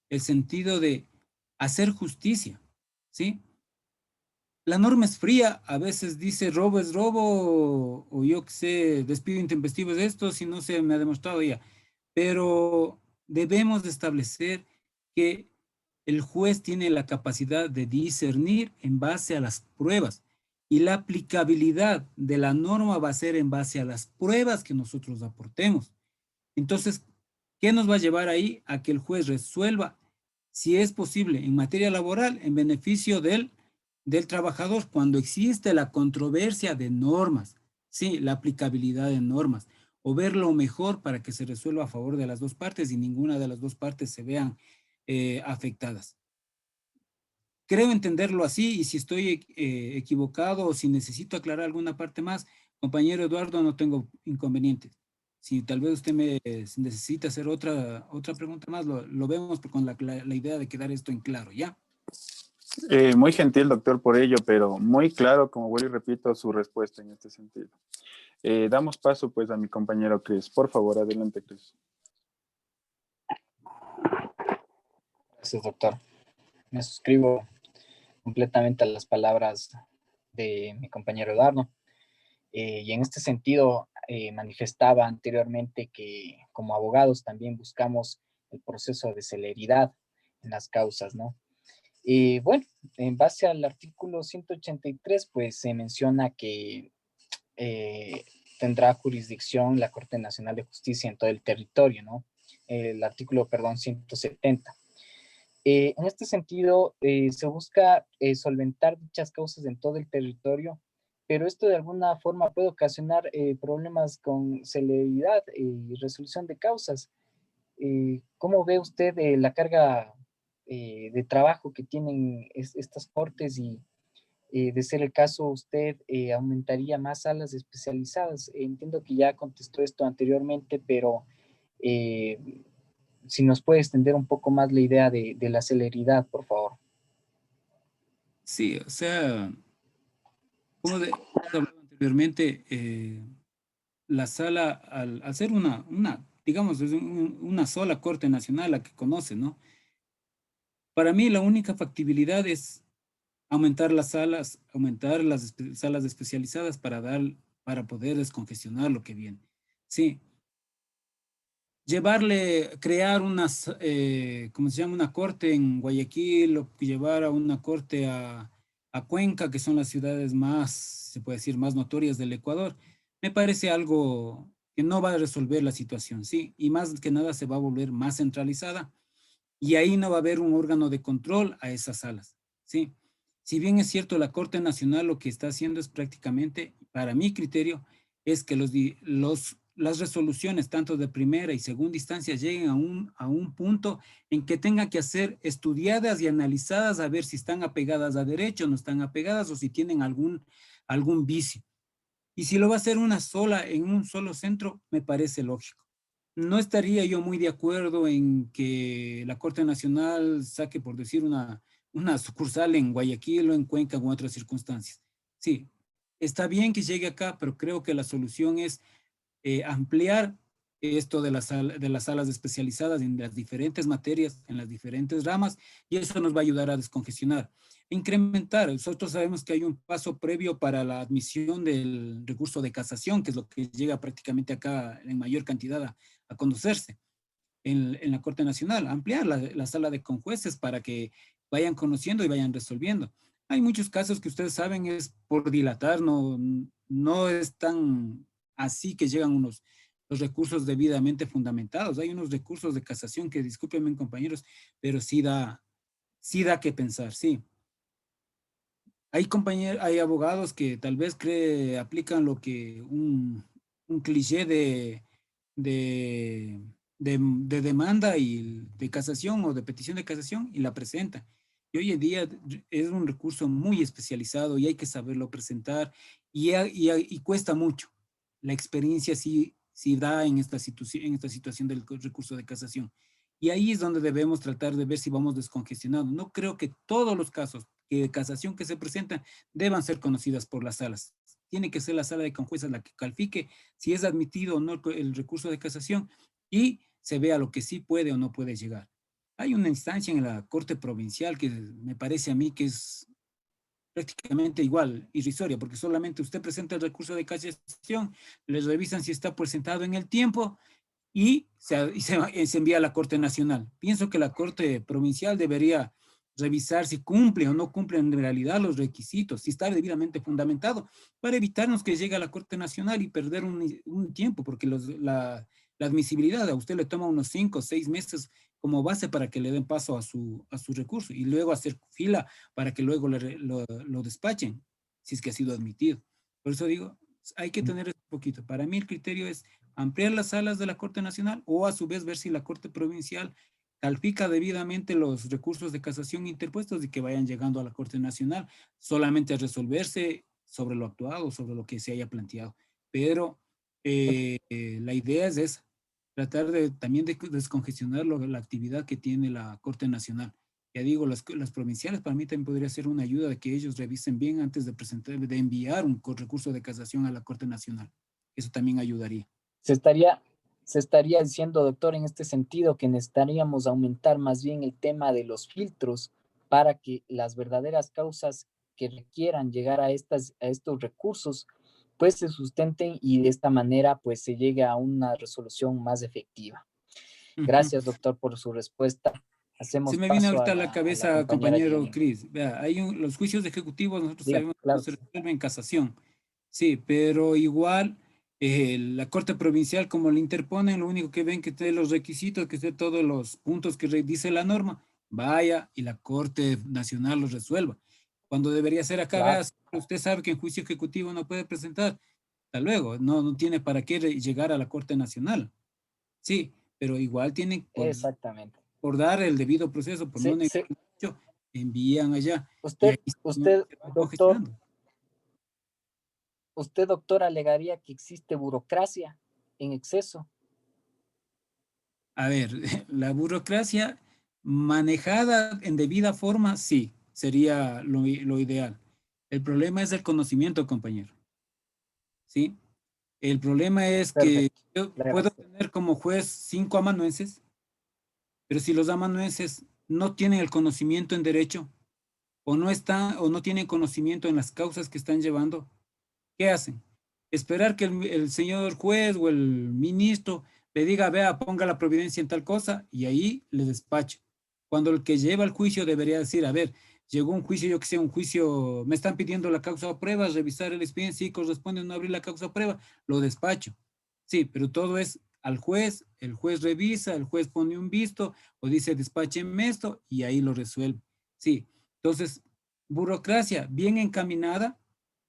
el sentido de hacer justicia, ¿sí? La norma es fría, a veces dice robo es robo, o yo qué sé, despido intempestivo es esto, si no se me ha demostrado ya. Pero debemos de establecer que el juez tiene la capacidad de discernir en base a las pruebas y la aplicabilidad de la norma va a ser en base a las pruebas que nosotros aportemos. Entonces, ¿qué nos va a llevar ahí a que el juez resuelva, si es posible, en materia laboral, en beneficio del trabajador, cuando existe la controversia de normas, sí, la aplicabilidad de normas, o ver lo mejor para que se resuelva a favor de las dos partes y ninguna de las dos partes se vean afectadas? Creo entenderlo así, y si estoy equivocado o si necesito aclarar alguna parte más, compañero Eduardo, no tengo inconvenientes. Si tal vez usted necesita hacer otra pregunta más, lo vemos con la idea de quedar esto en claro, ¿ya? Muy gentil, doctor, por ello, pero muy claro, como vuelvo y repito, su respuesta en este sentido. Damos paso, pues, a mi compañero Chris. Por favor, adelante, Chris. Gracias, doctor. Me suscribo completamente a las palabras de mi compañero Eduardo. Y en este sentido, manifestaba anteriormente que como abogados también buscamos el proceso de celeridad en las causas, ¿no? Y bueno, en base al artículo 183, pues se menciona que tendrá jurisdicción la Corte Nacional de Justicia en todo el territorio, ¿no? El artículo, perdón, 170. En este sentido, se busca solventar dichas causas en todo el territorio, pero esto de alguna forma puede ocasionar problemas con celeridad y resolución de causas. ¿Cómo ve usted la carga de trabajo que tienen estas cortes y de ser el caso, usted aumentaría más salas especializadas. Entiendo que ya contestó esto anteriormente, pero si nos puede extender un poco más la idea de la celeridad, por favor. Sí, o sea, como hemos hablado anteriormente, la sala, al ser digamos, es una sola Corte Nacional la que conoce, ¿no? Para mí la única factibilidad es aumentar las salas salas especializadas para poder descongestionar lo que viene. Sí, crear ¿cómo se llama? Una corte en Guayaquil o llevar a una corte a Cuenca, que son las ciudades más, se puede decir, más notorias del Ecuador, me parece algo que no va a resolver la situación, ¿sí? Y más que nada se va a volver más centralizada y ahí no va a haber un órgano de control a esas salas, ¿sí? Si bien es cierto, la Corte Nacional lo que está haciendo es prácticamente, para mi criterio, es que las resoluciones, tanto de primera y segunda instancia, lleguen a un punto en que tengan que ser estudiadas y analizadas a ver si están apegadas a derecho, no están apegadas o si tienen algún vicio. Y si lo va a hacer una sola, en un solo centro, me parece lógico. No estaría yo muy de acuerdo en que la Corte Nacional saque, por decir, una sucursal en Guayaquil o en Cuenca o en otras circunstancias. Sí, está bien que llegue acá, pero creo que la solución es ampliar esto de las salas especializadas en las diferentes materias, en las diferentes ramas, y eso nos va a ayudar a descongestionar. Incrementar, nosotros sabemos que hay un paso previo para la admisión del recurso de casación, que es lo que llega prácticamente acá en mayor cantidad a conocerse en la Corte Nacional, ampliar la sala de conjueces para que vayan conociendo y vayan resolviendo. Hay muchos casos que ustedes saben es por dilatar, no es tan así que llegan los recursos debidamente fundamentados. Hay unos recursos de casación que, discúlpenme compañeros, pero sí da que pensar, sí. Hay abogados que tal vez aplican lo que un cliché de demanda y de casación o de petición de casación y la presenta. Y hoy en día es un recurso muy especializado y hay que saberlo presentar y cuesta mucho. La experiencia sí da en esta situación del recurso de casación. Y ahí es donde debemos tratar de ver si vamos descongestionando. No creo que todos los casos de casación que se presentan deban ser conocidas por las salas. Tiene que ser la sala de conjueces la que califique si es admitido o no el recurso de casación y se vea lo que sí puede o no puede llegar. Hay una instancia en la Corte Provincial que me parece a mí que es prácticamente igual, irrisoria, porque solamente usted presenta el recurso de casación, les revisan si está presentado en el tiempo y se envía a la Corte Nacional. Pienso que la Corte Provincial debería revisar si cumple o no cumple en realidad los requisitos, si está debidamente fundamentado, para evitarnos que llegue a la Corte Nacional y perder un tiempo, porque la admisibilidad a usted le toma unos 5 o 6 meses como base para que le den paso a su recurso y luego hacer fila para que luego lo despachen, si es que ha sido admitido. Por eso digo, hay que tener un poquito. Para mí el criterio es ampliar las salas de la Corte Nacional o a su vez ver si la Corte Provincial califica debidamente los recursos de casación interpuestos y que vayan llegando a la Corte Nacional solamente a resolverse sobre lo actuado, sobre lo que se haya planteado. Pero la idea es esa, tratar también de descongestionar la actividad que tiene la Corte Nacional. Ya digo, las provinciales para mí también podría ser una ayuda de que ellos revisen bien antes de enviar un recurso de casación a la Corte Nacional. Eso también ayudaría. Se estaría diciendo, doctor, en este sentido, que necesitaríamos aumentar más bien el tema de los filtros para que las verdaderas causas que requieran llegar a estos recursos pues se sustenten y de esta manera pues se llegue a una resolución más efectiva. Gracias, doctor, por su respuesta. Se me viene ahorita a la cabeza, compañero Cris. Vea, los juicios ejecutivos nosotros sabemos que se resuelven en casación. Sí, pero igual la Corte Provincial, como le interponen, lo único que ven que esté los requisitos, que esté todos los puntos que dice la norma, vaya y la Corte Nacional los resuelva. Cuando debería ser acá, vea, usted sabe que en juicio ejecutivo no puede presentar. Hasta luego, no tiene para qué llegar a la Corte Nacional. Sí, pero igual tiene... Exactamente. por dar el debido proceso, por no negar el derecho, envían allá. Y ahí Usted, se va doctor, gestionando. usted, doctor, alegaría que existe burocracia en exceso. A ver, la burocracia manejada en debida forma, sí, sería lo ideal. El problema es el conocimiento, compañero. ¿Sí? El problema es que Perfecto. yo Le puedo agradezco. tener como juez 5 amanuenses, pero si los amanuenses no tienen el conocimiento en derecho o no están o no tienen conocimiento en las causas que están llevando, ¿qué hacen? Esperar que el señor juez o el ministro le diga, vea, ponga la providencia en tal cosa, y ahí le despacho. Cuando el que lleva el juicio debería decir, a ver, llegó un juicio, yo que sé, un juicio, me están pidiendo la causa o prueba, revisar el expediente, si corresponde no abrir la causa o prueba, lo despacho. Sí, pero todo es al juez, el juez revisa, el juez pone un visto o dice despáchenme esto y ahí lo resuelve. Sí, entonces, burocracia bien encaminada,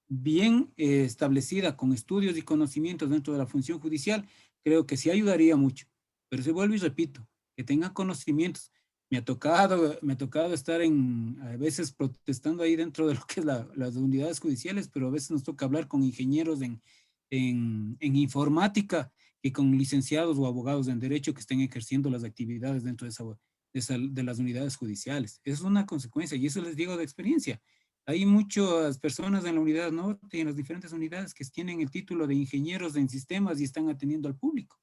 bien establecida, con estudios y conocimientos dentro de la función judicial, creo que sí ayudaría mucho. Pero se vuelve y repito, que tengan conocimientos. Me ha tocado estar a veces protestando ahí dentro de lo que es las unidades judiciales, pero a veces nos toca hablar con ingenieros en informática y con licenciados o abogados en derecho que estén ejerciendo las actividades dentro de las unidades judiciales. Eso es una consecuencia y eso les digo de experiencia. Hay muchas personas en la unidad norte y en las diferentes unidades que tienen el título de ingenieros en sistemas y están atendiendo al público.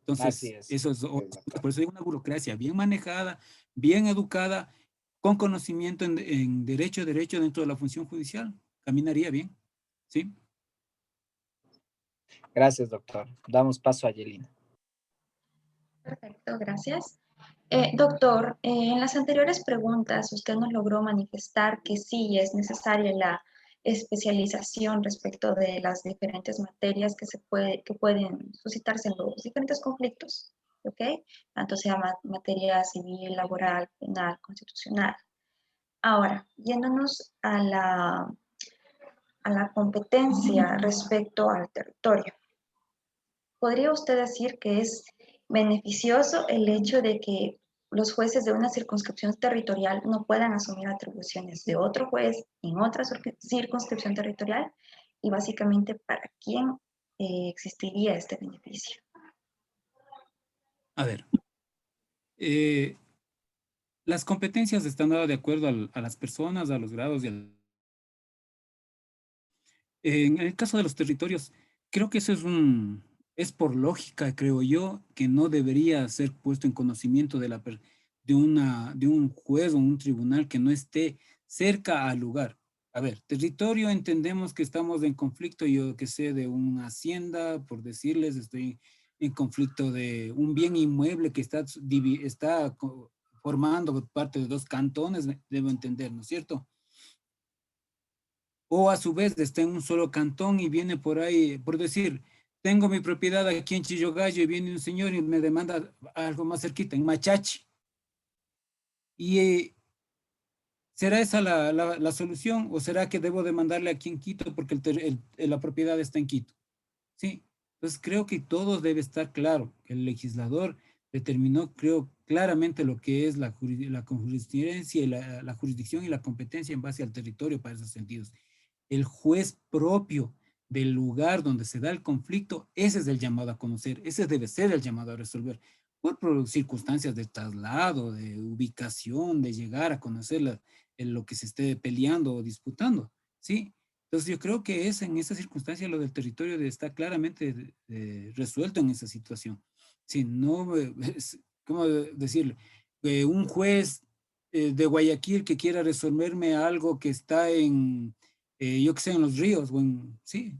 Así Entonces, es. eso es, Doctor. por eso hay una burocracia bien manejada, bien educada, con conocimiento en derecho dentro de la función judicial. Caminaría bien, ¿sí? Gracias, doctor. Damos paso a Yelina. Perfecto, gracias. Doctor, en las anteriores preguntas usted nos logró manifestar que sí es necesaria la especialización respecto de las diferentes materias que pueden suscitarse en los diferentes conflictos, ¿ok? Tanto sea materia civil, laboral, penal, constitucional. Ahora, yéndonos a la competencia respecto al territorio. ¿Podría usted decir que es beneficioso el hecho de que los jueces de una circunscripción territorial no puedan asumir atribuciones de otro juez en otra circunscripción territorial? Y básicamente, ¿para quién existiría este beneficio? A ver, las competencias están dadas de acuerdo a las personas, a los grados y en el caso de los territorios, creo que eso es por lógica, creo yo, que no debería ser puesto en conocimiento de un juez o un tribunal que no esté cerca al lugar. A ver, territorio, entendemos que estamos en conflicto, yo que sé, de una hacienda, por decirles, estoy en conflicto de un bien inmueble que está formando parte de dos cantones, debo entender, ¿no es cierto? O a su vez está en un solo cantón y viene por ahí, por decir, tengo mi propiedad aquí en Chillogallo y viene un señor y me demanda algo más cerquita, en Machachi. Y ¿será esa la solución o será que debo demandarle aquí en Quito porque la propiedad está en Quito? Sí, entonces creo que todo debe estar claro. El legislador determinó, creo, claramente lo que es la jurisprudencia y la jurisdicción y la competencia en base al territorio para esos sentidos. El juez propio del lugar donde se da el conflicto, ese es el llamado a conocer, ese debe ser el llamado a resolver, por circunstancias de traslado, de ubicación, de llegar a conocer lo que se esté peleando o disputando, ¿sí? Entonces yo creo que en esa circunstancia lo del territorio está claramente resuelto en esa situación. Si no, ¿cómo decirlo? Un juez de Guayaquil que quiera resolverme algo que está yo que sé, en los ríos, sí,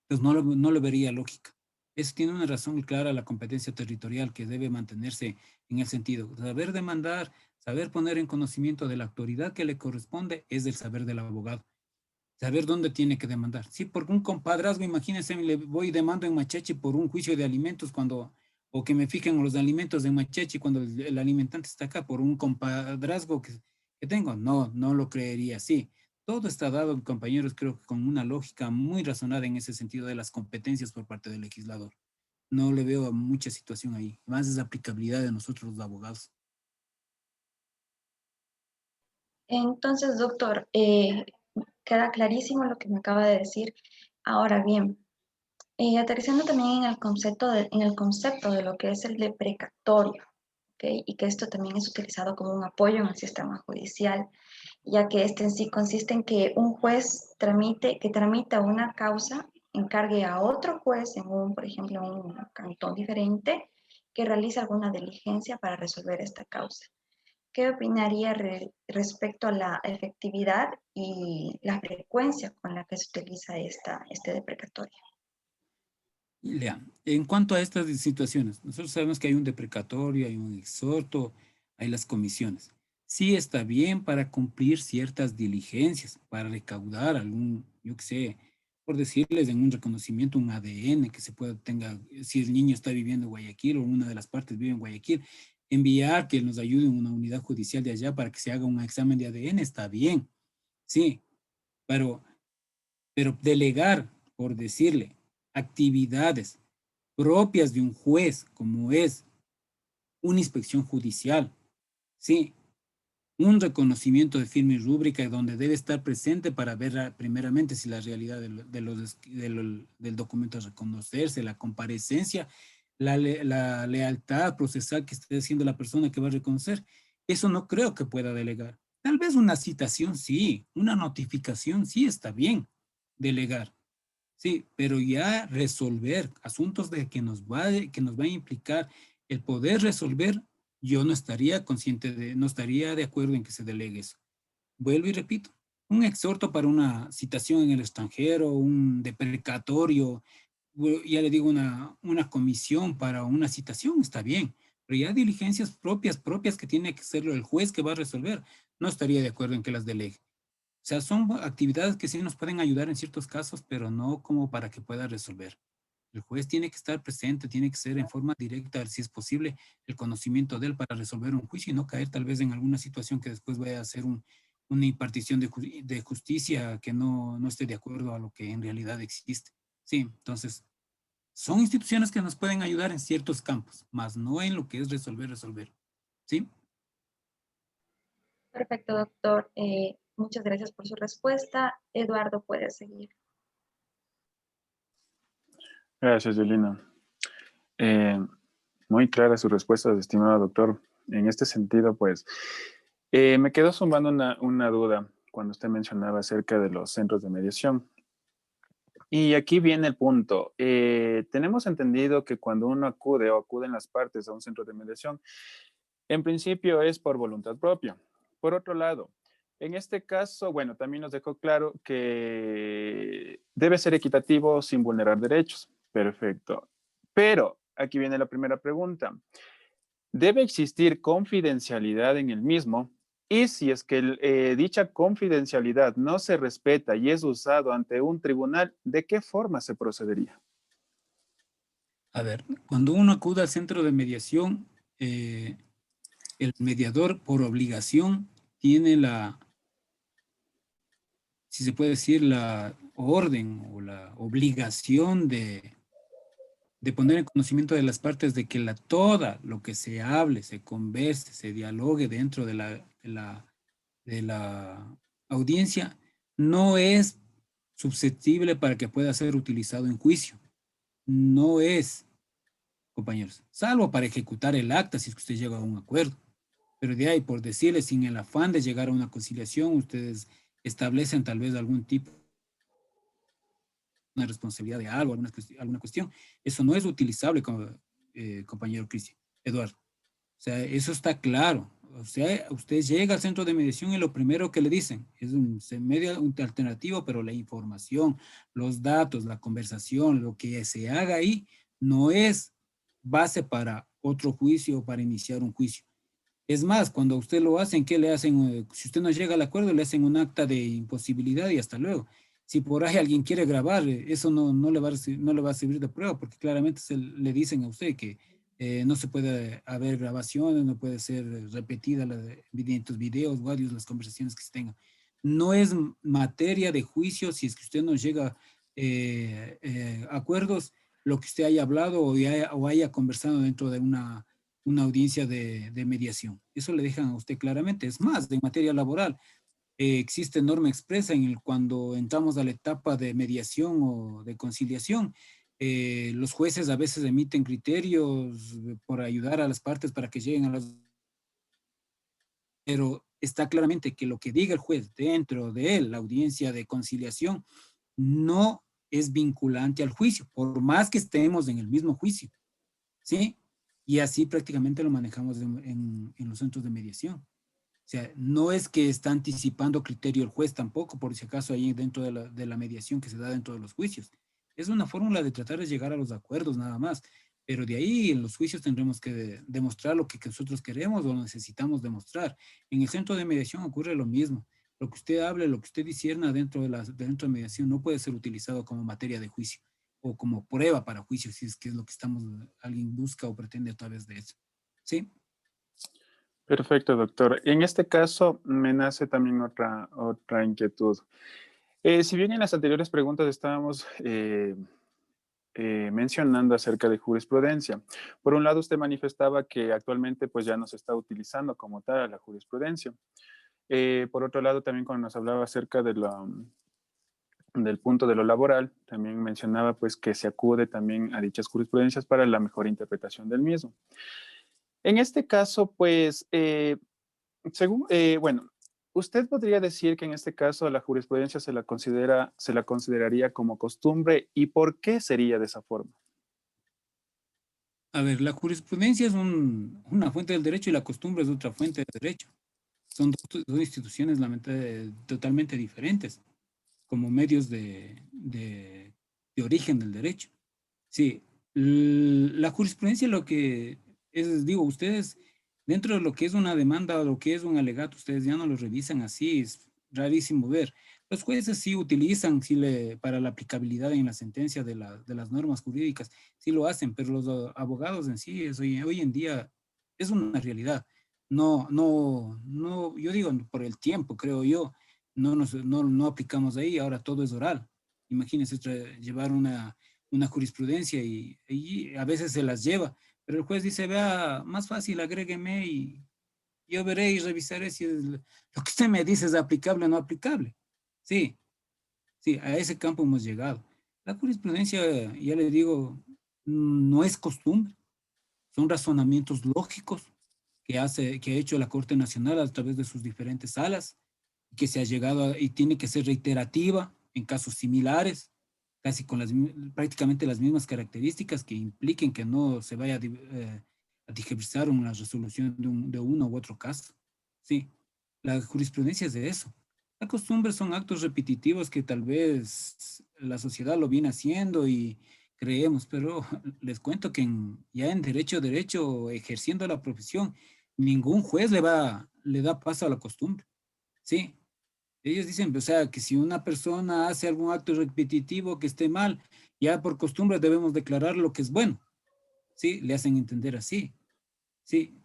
pues no lo vería lógica. Eso tiene una razón clara la competencia territorial que debe mantenerse en el sentido. Saber demandar, saber poner en conocimiento de la autoridad que le corresponde es el saber del abogado. Saber dónde tiene que demandar. Sí, por un compadrazgo, imagínense, le voy y demando en Machachi por un juicio de alimentos o que me fijen los alimentos de Machachi cuando el alimentante está acá, por un compadrazgo que tengo. No lo creería así. Todo está dado, compañeros, creo que con una lógica muy razonada en ese sentido de las competencias por parte del legislador. no le veo mucha situación ahí. Más es aplicabilidad de nosotros los abogados. Entonces, doctor, queda clarísimo lo que me acaba de decir. Ahora bien, aterrizando también en el concepto de lo que es el deprecatorio, ¿ok? Y que esto también es utilizado como un apoyo en el sistema judicial, ya que este en sí consiste en que un juez que tramita una causa, encargue a otro juez en un, por ejemplo, en un cantón diferente, que realice alguna diligencia para resolver esta causa. ¿Qué opinaría respecto a la efectividad y la frecuencia con la que se utiliza este deprecatorio? Lea, en cuanto a estas situaciones, nosotros sabemos que hay un deprecatorio, hay un exhorto, hay las comisiones. Sí está bien para cumplir ciertas diligencias, para recaudar algún, yo qué sé, por decirles en un reconocimiento, un ADN que se pueda, tenga, si el niño está viviendo en Guayaquil o una de las partes vive en Guayaquil, enviar que nos ayude en una unidad judicial de allá para que se haga un examen de ADN, está bien, sí, pero delegar, por decirle, actividades propias de un juez, como es una inspección judicial, sí, un reconocimiento de firma y rúbrica donde debe estar presente para ver primeramente si la realidad del documento es reconocerse, la comparecencia, la lealtad procesal que esté haciendo la persona que va a reconocer. Eso no creo que pueda delegar. Tal vez una citación sí, una notificación sí está bien delegar. Sí, pero ya resolver asuntos de que nos va a implicar el poder resolver, yo no estaría no estaría de acuerdo en que se delegue eso. Vuelvo y repito, un exhorto para una citación en el extranjero, un deprecatorio, ya le digo, una comisión para una citación, está bien, pero ya diligencias propias que tiene que hacerlo el juez que va a resolver, no estaría de acuerdo en que las delegue. O sea, son actividades que sí nos pueden ayudar en ciertos casos, pero no como para que pueda resolver. El juez tiene que estar presente, tiene que ser en forma directa, si es posible, el conocimiento de él para resolver un juicio y no caer tal vez en alguna situación que después vaya a ser una impartición de justicia que no esté de acuerdo a lo que en realidad existe. Sí, entonces, son instituciones que nos pueden ayudar en ciertos campos, más no en lo que es resolver. ¿Sí? Perfecto, doctor. Muchas gracias por su respuesta. Eduardo, puede seguir. Gracias, Yelina. Muy clara su respuesta, estimado doctor. En este sentido, pues, me quedó sumando una duda cuando usted mencionaba acerca de los centros de mediación. Y aquí viene el punto. Tenemos entendido que cuando uno acude o acuden las partes a un centro de mediación, en principio es por voluntad propia. Por otro lado, en este caso, bueno, también nos dejó claro que debe ser equitativo sin vulnerar derechos. Perfecto. Pero aquí viene la primera pregunta. ¿Debe existir confidencialidad en el mismo? Y si es que dicha confidencialidad no se respeta y es usado ante un tribunal, ¿de qué forma se procedería? A ver, cuando uno acude al centro de mediación, el mediador por obligación tiene si se puede decir, la orden o la obligación de poner en conocimiento de las partes de que toda lo que se hable, se converse, se dialogue dentro de la audiencia no es susceptible para que pueda ser utilizado en juicio. No es, compañeros, salvo para ejecutar el acta si es que usted llega a un acuerdo. Pero de ahí, por decirles, sin el afán de llegar a una conciliación, ustedes establecen tal vez algún tipo de responsabilidad de algo, alguna cuestión. Eso no es utilizable, compañero Cristian, Eduardo. O sea, eso está claro. O sea, usted llega al centro de mediación y lo primero que le dicen es un medio alternativo, pero la información, los datos, la conversación, lo que se haga ahí no es base para otro juicio o para iniciar un juicio. Es más, cuando usted lo hacen, ¿qué le hacen? Si usted no llega al acuerdo, le hacen un acta de imposibilidad y hasta luego. Si por ahí alguien quiere grabar, eso no le va a servir de prueba, porque claramente le dicen a usted que no se puede haber grabaciones, no puede ser repetida mediante videos o audios, las conversaciones que se tengan. No es materia de juicio si es que usted no llega a acuerdos, lo que usted haya hablado o haya conversado dentro de una audiencia de mediación. Eso le dejan a usted claramente. Es más, en materia laboral, existe norma expresa en el cuando entramos a la etapa de mediación o de conciliación. Los jueces a veces emiten criterios por ayudar a las partes para que lleguen a las... Pero está claramente que lo que diga el juez dentro de él, la audiencia de conciliación, no es vinculante al juicio, por más que estemos en el mismo juicio, ¿sí? Y así prácticamente lo manejamos en los centros de mediación. O sea, no es que está anticipando criterio el juez tampoco, por si acaso ahí dentro de la mediación que se da dentro de los juicios. Es una fórmula de tratar de llegar a los acuerdos nada más, pero de ahí en los juicios tendremos que demostrar lo que nosotros queremos o necesitamos demostrar. En el centro de mediación ocurre lo mismo. Lo que usted hable, lo que usted discierna dentro de mediación no puede ser utilizado como materia de juicio o como prueba para juicio, si es que es lo que alguien busca o pretende a través de eso. ¿Sí? Perfecto, doctor. En este caso me nace también otra inquietud. Si bien en las anteriores preguntas estábamos mencionando acerca de jurisprudencia, por un lado usted manifestaba que actualmente pues ya no se está utilizando como tal la jurisprudencia. Por otro lado, también cuando nos hablaba acerca de del punto de lo laboral, también mencionaba pues que se acude también a dichas jurisprudencias para la mejor interpretación del mismo. En este caso, pues, bueno, usted podría decir que en este caso la jurisprudencia se la consideraría como costumbre, ¿y por qué sería de esa forma? A ver, la jurisprudencia es una fuente del derecho y la costumbre es otra fuente del derecho. Son dos instituciones totalmente diferentes como medios de origen del derecho. Sí, la jurisprudencia lo que es, digo, ustedes, dentro de lo que es una demanda o lo que es un alegato, ustedes ya no lo revisan así, es rarísimo ver. Los jueces sí utilizan para la aplicabilidad en la sentencia de las normas jurídicas, sí lo hacen, pero los abogados en sí, hoy en día es una realidad. No, yo digo por el tiempo, creo yo, no aplicamos ahí, ahora todo es oral. Imagínense llevar una jurisprudencia y a veces se las lleva, pero el juez dice, vea, más fácil, agrégueme y yo veré y revisaré si lo que usted me dice es aplicable o no aplicable. Sí, sí, a ese campo hemos llegado. La jurisprudencia, ya le digo, no es costumbre, son razonamientos lógicos que ha hecho la Corte Nacional a través de sus diferentes salas, que se ha llegado y tiene que ser reiterativa en casos similares, casi con prácticamente las mismas características que impliquen que no se vaya a tergiversar una resolución de uno u otro caso. Sí, la jurisprudencia es de eso. La costumbre son actos repetitivos que tal vez la sociedad lo viene haciendo y creemos, pero les cuento que ya en derecho, ejerciendo la profesión, ningún juez le da paso a la costumbre. Sí, ellos dicen, o sea, que si una persona hace algún acto repetitivo que esté mal, ya por costumbre debemos declarar lo que es bueno. Sí, le hacen entender así. Sí,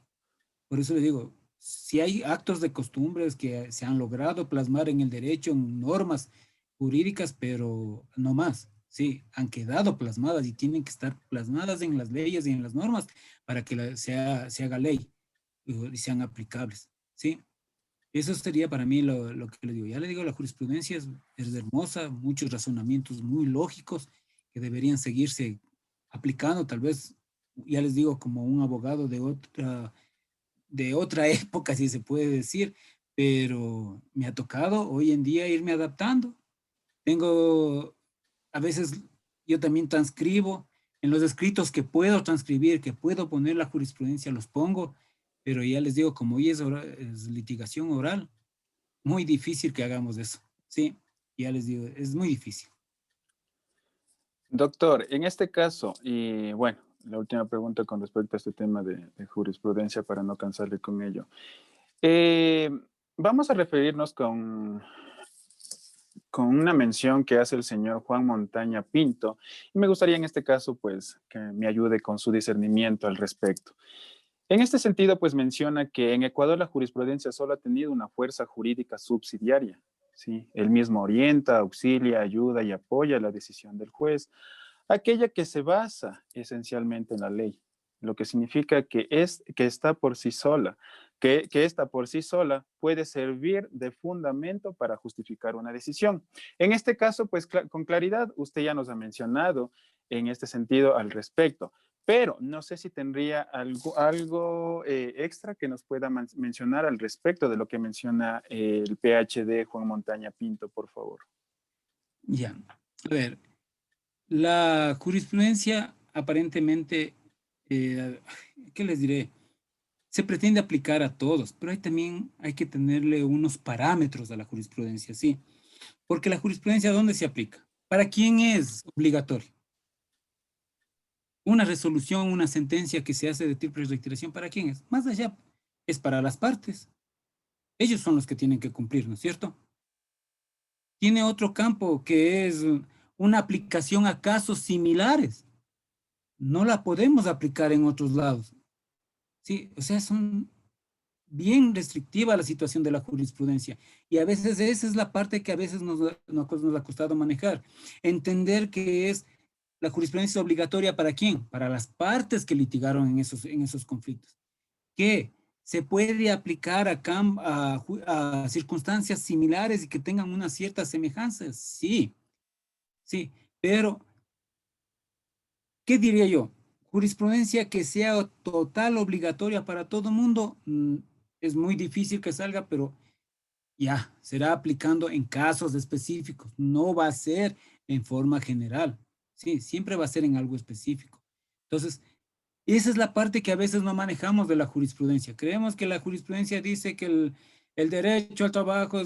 por eso le digo, si hay actos de costumbres que se han logrado plasmar en el derecho, en normas jurídicas, pero no más. Sí, han quedado plasmadas y tienen que estar plasmadas en las leyes y en las normas para que se haga ley y sean aplicables. Sí. Eso sería para mí lo que le digo. Ya le digo, la jurisprudencia es hermosa, muchos razonamientos muy lógicos que deberían seguirse aplicando, tal vez, ya les digo, como un abogado de otra época, si se puede decir, pero me ha tocado hoy en día irme adaptando. A veces yo también transcribo, en los escritos que puedo transcribir, que puedo poner la jurisprudencia, los pongo, pero ya les digo, como hoy es litigación oral, muy difícil que hagamos eso. Sí, ya les digo, es muy difícil. Doctor, en este caso, y bueno, la última pregunta con respecto a este tema de jurisprudencia para no cansarle con ello. Vamos a referirnos con una mención que hace el señor Juan Montaña Pinto, y me gustaría en este caso, pues, que me ayude con su discernimiento al respecto. En este sentido, pues menciona que en Ecuador la jurisprudencia solo ha tenido una fuerza jurídica subsidiaria, ¿sí? Él mismo orienta, auxilia, ayuda y apoya la decisión del juez, Aquella que se basa esencialmente en la ley, lo que significa que está por sí sola, que esta por sí sola puede servir de fundamento para justificar una decisión. En este caso, pues con claridad, usted ya nos ha mencionado en este sentido al respecto, pero no sé si tendría algo extra que nos pueda mencionar al respecto de lo que menciona el PhD Juan Montaña Pinto, por favor. Ya, a ver, la jurisprudencia aparentemente, ¿qué les diré? Se pretende aplicar a todos, pero también hay que tenerle unos parámetros a la jurisprudencia, ¿sí? Porque la jurisprudencia, ¿dónde se aplica? ¿Para quién es obligatorio? Una resolución, una sentencia que se hace de triple reiteración, ¿para quién es? Más allá, es para las partes. Ellos son los que tienen que cumplir, ¿no es cierto? Tiene otro campo que es una aplicación a casos similares. No la podemos aplicar en otros lados. Sí, o sea, son bien restrictiva la situación de la jurisprudencia. Y a veces esa es la parte que a veces nos ha costado manejar. Entender que es la jurisprudencia obligatoria para quién, para las partes que litigaron en esos conflictos. Que se puede aplicar a circunstancias similares y que tengan unas ciertas semejanzas. Sí, sí, pero ¿qué diría yo? Jurisprudencia que sea total obligatoria para todo mundo, es muy difícil que salga, pero ya, será aplicando en casos específicos, no va a ser en forma general, sí, siempre va a ser en algo específico. Entonces, esa es la parte que a veces no manejamos de la jurisprudencia. Creemos que la jurisprudencia dice que el derecho al trabajo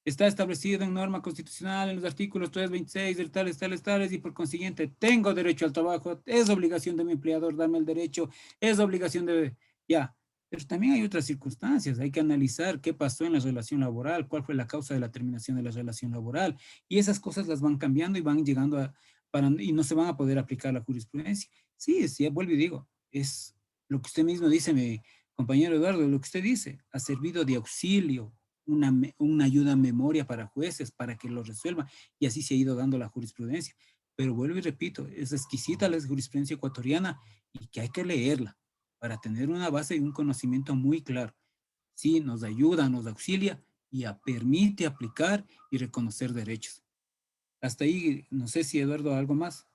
está establecido en norma constitucional en los artículos 326 del tales, tales, tales, y por consiguiente tengo derecho al trabajo, es obligación de mi empleador darme el derecho, es obligación de... Ya, pero también hay otras circunstancias, hay que analizar qué pasó en la relación laboral, cuál fue la causa de la terminación de la relación laboral, y esas cosas las van cambiando y van llegando y no se van a poder aplicar la jurisprudencia. Sí, sí, vuelvo y digo, es lo que usted mismo dice, mi compañero Eduardo, lo que usted dice, ha servido de auxilio, una ayuda a memoria para jueces, para que lo resuelvan, y así se ha ido dando la jurisprudencia. Pero vuelvo y repito, es exquisita la jurisprudencia ecuatoriana y que hay que leerla para tener una base y un conocimiento muy claro. Sí, nos ayuda, nos auxilia y permite aplicar y reconocer derechos. Hasta ahí, no sé si Eduardo, algo más.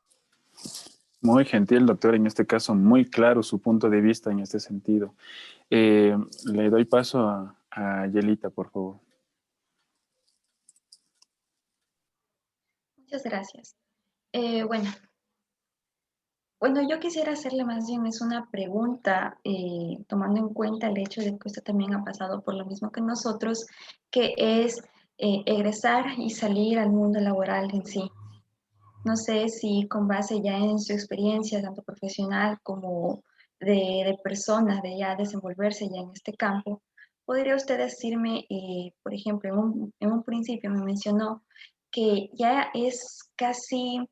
Muy gentil, doctor, en este caso muy claro su punto de vista en este sentido. Le doy paso a Yelita, por favor. Muchas gracias. Bueno, yo quisiera hacerle más bien es una pregunta, tomando en cuenta el hecho de que usted también ha pasado por lo mismo que nosotros, que es egresar y salir al mundo laboral en sí. No sé si con base ya en su experiencia, tanto profesional como de persona, de ya desenvolverse ya en este campo, ¿podría usted decirme, por ejemplo, en un principio me mencionó que ya es casi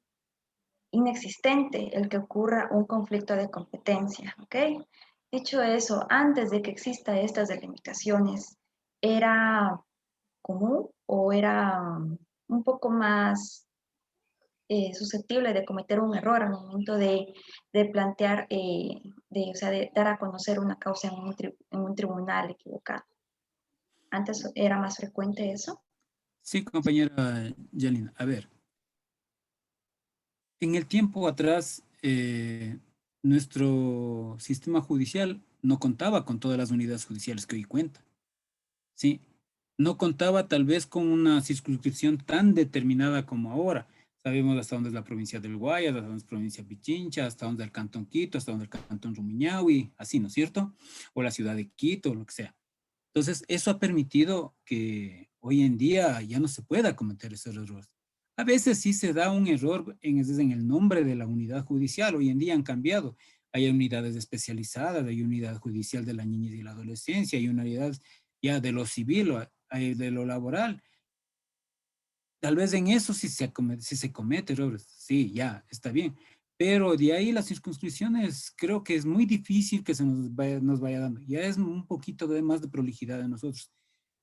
inexistente el que ocurra un conflicto de competencia, ¿ok? Dicho eso, antes de que existan estas delimitaciones, ¿era común o era un poco más susceptible de cometer un error al momento de plantear, o sea, de dar a conocer una causa en un tribunal equivocado? ¿Antes era más frecuente eso? Sí, compañera Yalina. A ver, en el tiempo atrás, nuestro sistema judicial no contaba con todas las unidades judiciales que hoy cuenta. ¿Sí? No contaba tal vez con una circunscripción tan determinada como ahora. Sabemos hasta dónde es la provincia del Guayas, hasta dónde es la provincia de Pichincha, hasta dónde es el cantón Quito, hasta dónde es el cantón Rumiñahui, así, ¿no es cierto? O la ciudad de Quito, lo que sea. Entonces, eso ha permitido que hoy en día ya no se pueda cometer esos errores. A veces sí se da un error en el nombre de la unidad judicial. Hoy en día han cambiado. Hay unidades especializadas, hay unidad judicial de la niñez y la adolescencia, hay unidades ya de lo civil, de lo laboral. Tal vez en eso sí se comete errores. Sí, ya, está bien. Pero de ahí las circunscripciones creo que es muy difícil que se nos vaya dando. Ya es un poquito más de prolijidad de nosotros.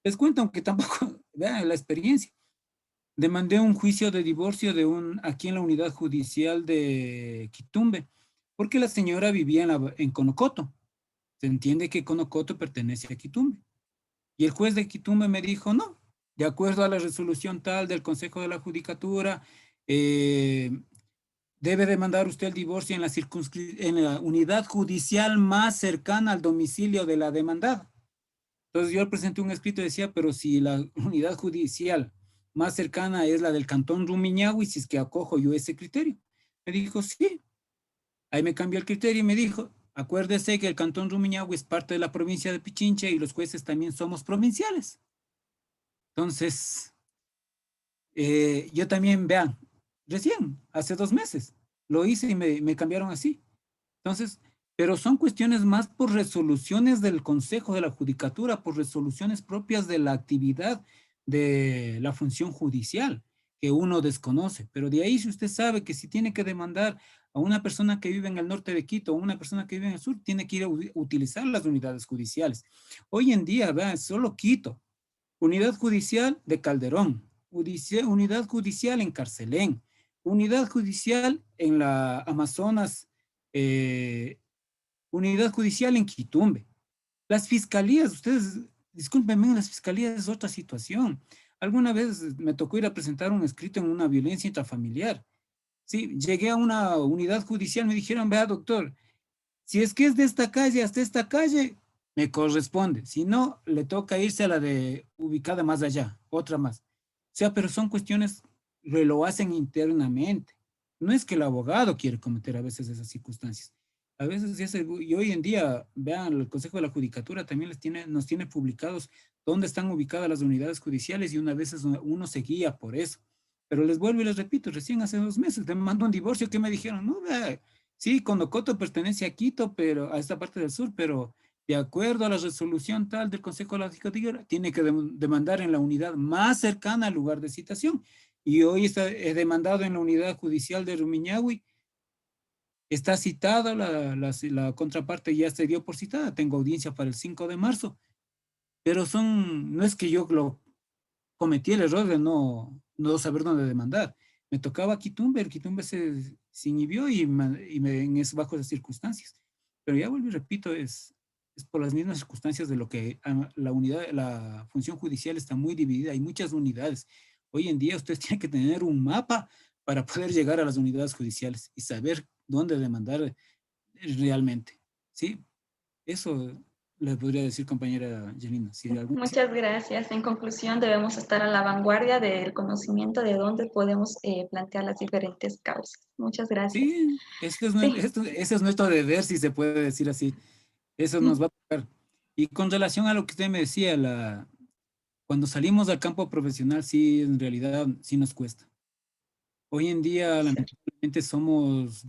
Les cuento, aunque tampoco, vean la experiencia. demandé un juicio de divorcio aquí en la unidad judicial de Quitumbe, porque la señora vivía en Conocoto. Se entiende que Conocoto pertenece a Quitumbe. Y el juez de Quitumbe me dijo, no, de acuerdo a la resolución tal del Consejo de la Judicatura, debe demandar usted el divorcio en la unidad judicial más cercana al domicilio de la demandada. Entonces yo presenté un escrito y decía, pero si la unidad judicial más cercana es la del Cantón Rumiñahui, si es que acojo yo ese criterio. Me dijo, sí. Ahí me cambió el criterio y me dijo, acuérdese que el Cantón Rumiñahui es parte de la provincia de Pichincha y los jueces también somos provinciales. Entonces, yo también, vean, recién, hace 2 meses, lo hice y me cambiaron así. Entonces, pero son cuestiones más por resoluciones del Consejo de la Judicatura, por resoluciones propias de la actividad de la función judicial que uno desconoce. Pero de ahí, si usted sabe que si tiene que demandar a una persona que vive en el norte de Quito o una persona que vive en el sur, tiene que ir a utilizar las unidades judiciales. Hoy en día, vean, solo Quito, unidad judicial de Calderón, unidad judicial en Carcelén, unidad judicial en la Amazonas, eh, unidad judicial en Quitumbe. Las fiscalías, ustedes, discúlpenme, las fiscalías es otra situación. Alguna vez me tocó ir a presentar un escrito en una violencia intrafamiliar. Sí, llegué a una unidad judicial, me dijeron, vea doctor, si es que es de esta calle hasta esta calle, me corresponde. Si no, le toca irse a la de ubicada más allá, otra más. O sea, pero son cuestiones que lo hacen internamente. No es que el abogado quiere cometer a veces esas circunstancias. A veces, y hoy en día, vean, el Consejo de la Judicatura también nos tiene publicados dónde están ubicadas las unidades judiciales y una vez uno se guía por eso. Pero les vuelvo y les repito, recién hace 2 meses te mando un divorcio que me dijeron, no, vea, sí, Conocoto pertenece a Quito, pero a esta parte del sur, pero de acuerdo a la resolución tal del Consejo de la Judicatura, tiene que demandar en la unidad más cercana al lugar de citación. Y hoy he demandado en la unidad judicial de Rumiñahui. Está citada, la contraparte ya se dio por citada. Tengo audiencia para el 5 de marzo. Pero no es que yo cometí el error de no saber dónde demandar. Me tocaba Quitumbe, el Quitumbe se inhibió bajo esas circunstancias. Pero ya vuelvo y repito, es por las mismas circunstancias de lo que la función judicial está muy dividida, hay muchas unidades. Hoy en día usted tiene que tener un mapa para poder llegar a las unidades judiciales y saber dónde demandar realmente. ¿Sí? Eso le podría decir, compañera Janina. Muchas gracias. En conclusión, debemos estar a la vanguardia del conocimiento de dónde podemos plantear las diferentes causas. Muchas gracias. Sí, ese es nuestro deber, si se puede decir así. Eso nos va a tocar. Y con relación a lo que usted me decía, cuando salimos al campo profesional, sí, en realidad, sí nos cuesta. Hoy en día, lamentablemente, somos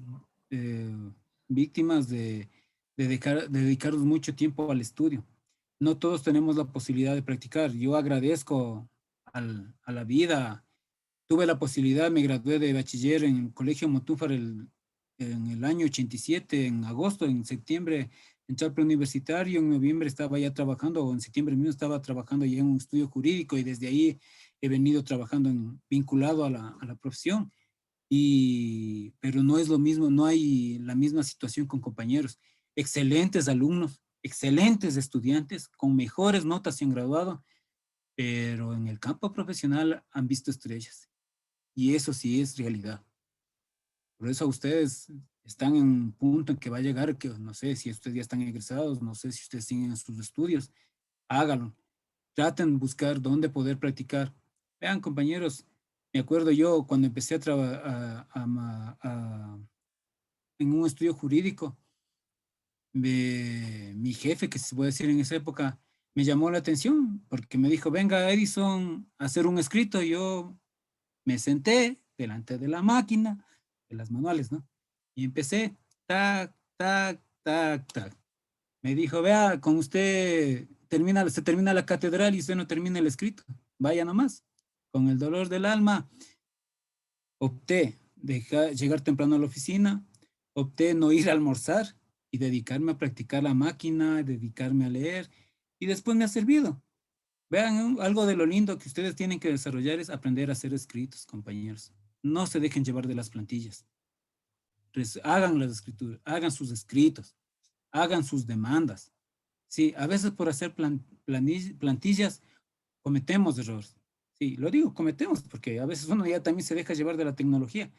víctimas de dedicarnos mucho tiempo al estudio. No todos tenemos la posibilidad de practicar. Yo agradezco a la vida. Tuve la posibilidad, me gradué de bachiller en el Colegio Motúfar en el año 87, en agosto, en septiembre entré al preuniversitario, en noviembre estaba ya trabajando, o en septiembre mismo estaba trabajando ya en un estudio jurídico y desde ahí he venido trabajando vinculado a la profesión. Pero no es lo mismo, no hay la misma situación con compañeros. Excelentes alumnos, excelentes estudiantes, con mejores notas se han graduado, pero en el campo profesional han visto estrellas. Y eso sí es realidad. Por eso ustedes están en un punto en que va a llegar, que no sé si ustedes ya están egresados, no sé si ustedes siguen en sus estudios, háganlo. Traten de buscar dónde poder practicar. Vean, compañeros, me acuerdo yo cuando empecé a trabajar en un estudio jurídico, mi jefe, que se puede decir en esa época, me llamó la atención porque me dijo, venga Edison a hacer un escrito. Yo me senté delante de la máquina, de las manuales, ¿no? Y empecé, tac, tac, tac, tac. Me dijo, vea, con usted se termina la catedral y usted no termina el escrito. Vaya nomás. Con el dolor del alma, opté llegar temprano a la oficina, opté no ir a almorzar y dedicarme a practicar la máquina, dedicarme a leer, y después me ha servido. Vean, algo de lo lindo que ustedes tienen que desarrollar es aprender a hacer escritos, compañeros. No se dejen llevar de las plantillas. Hagan las escrituras, hagan sus escritos, hagan sus demandas. Sí, a veces por hacer plantillas cometemos errores. Sí, lo digo, cometemos, porque a veces uno ya también se deja llevar de la tecnología,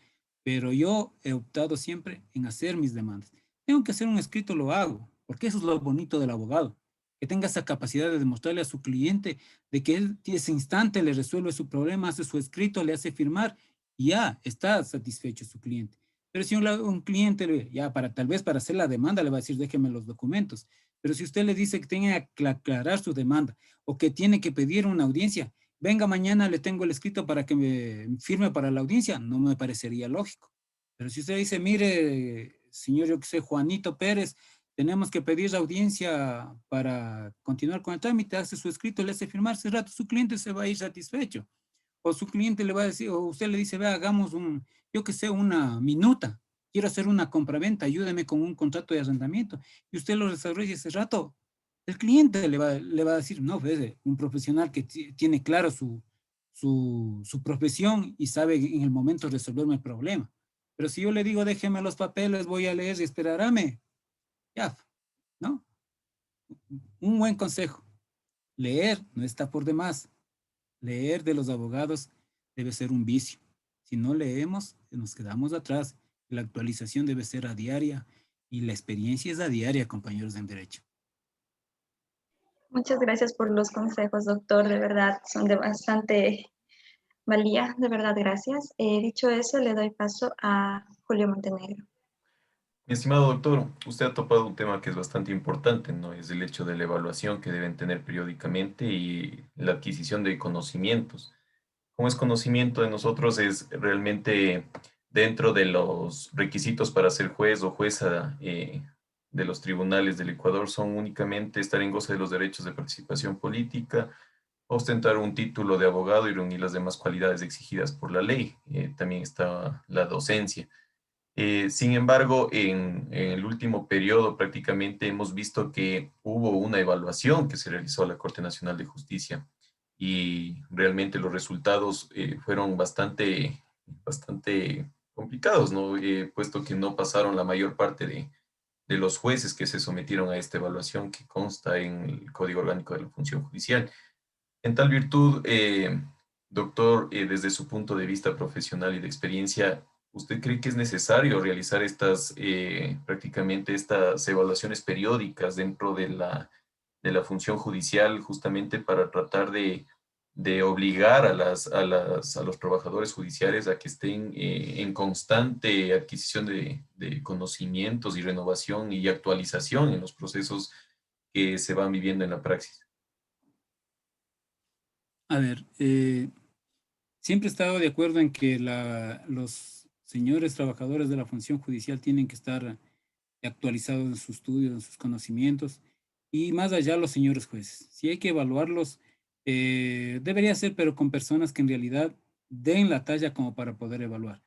pero yo he optado siempre en hacer mis demandas. Tengo que hacer un escrito, lo hago, porque eso es lo bonito del abogado, que tenga esa capacidad de demostrarle a su cliente de que él ese instante le resuelve su problema, hace su escrito, le hace firmar y ya está satisfecho su cliente. Pero si un cliente, ya para tal vez para hacer la demanda, le va a decir, déjeme los documentos. Pero si usted le dice que tiene que aclarar su demanda o que tiene que pedir una audiencia, venga mañana le tengo el escrito para que me firme para la audiencia, no me parecería lógico. Pero si usted dice, mire, señor, yo que sé, Juanito Pérez, tenemos que pedir la audiencia para continuar con el trámite, hace su escrito, le hace firmar, ese rato su cliente se va a ir satisfecho. O su cliente le va a decir, o usted le dice, vea, hagamos yo que sé, una minuta, quiero hacer una compraventa, ayúdeme con un contrato de arrendamiento, y usted lo desarrolla ese rato, el cliente le va a decir, no, pues, un profesional que tiene claro su profesión y sabe en el momento resolverme el problema. Pero si yo le digo, déjeme los papeles, voy a leer y esperarme, ya, ¿no? Un buen consejo, leer no está por demás. Leer de los abogados debe ser un vicio. Si no leemos, nos quedamos atrás. La actualización debe ser a diaria y la experiencia es a diaria, compañeros en derecho. Muchas gracias por los consejos, doctor. De verdad, son de bastante valía. De verdad, gracias. Dicho eso, le doy paso a Julio Montenegro. Mi estimado doctor, usted ha topado un tema que es bastante importante, ¿no? Es el hecho de la evaluación que deben tener periódicamente y la adquisición de conocimientos. Como es conocimiento de nosotros, es realmente dentro de los requisitos para ser juez o jueza de los tribunales del Ecuador son únicamente estar en goce de los derechos de participación política, ostentar un título de abogado y reunir las demás cualidades exigidas por la ley. También está la docencia. Sin embargo, en el último periodo prácticamente hemos visto que hubo una evaluación que se realizó a la Corte Nacional de Justicia y realmente los resultados fueron bastante complicados, ¿no? Puesto que no pasaron la mayor parte de los jueces que se sometieron a esta evaluación que consta en el Código Orgánico de la Función Judicial. En tal virtud, doctor, desde su punto de vista profesional y de experiencia, ¿usted cree que es necesario realizar prácticamente estas evaluaciones periódicas dentro de la función judicial justamente para tratar de obligar a los trabajadores judiciales a que estén en constante adquisición de conocimientos y renovación y actualización en los procesos que se van viviendo en la praxis? A ver, siempre he estado de acuerdo en que los señores trabajadores de la función judicial tienen que estar actualizados en sus estudios, en sus conocimientos, y más allá los señores jueces. Si hay que evaluarlos, debería ser, pero con personas que en realidad den la talla como para poder evaluar.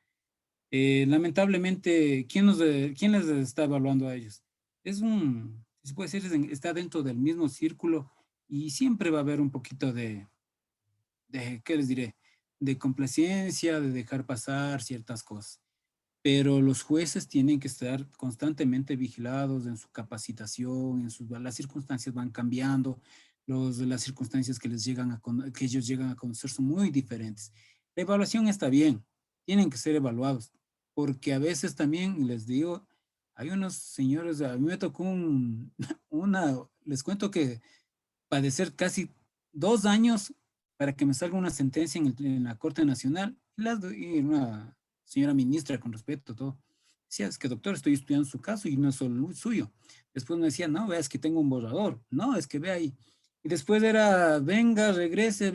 Lamentablemente, ¿quién les está evaluando a ellos? Se puede decir, está dentro del mismo círculo y siempre va a haber un poquito ¿qué les diré? De complacencia, de dejar pasar ciertas cosas. Pero los jueces tienen que estar constantemente vigilados en su capacitación, las circunstancias van cambiando, las circunstancias que que ellos llegan a conocer son muy diferentes. La evaluación está bien, tienen que ser evaluados, porque a veces también les digo, hay unos señores, a mí me tocó les cuento que padecer casi 2 años para que me salga una sentencia en la Corte Nacional y una señora ministra, con respeto, todo. Decía, es que doctor, estoy estudiando su caso y no es solo suyo. Después me decía, no, veas que tengo un borrador. No, es que ve ahí. Y después era, venga y regrese.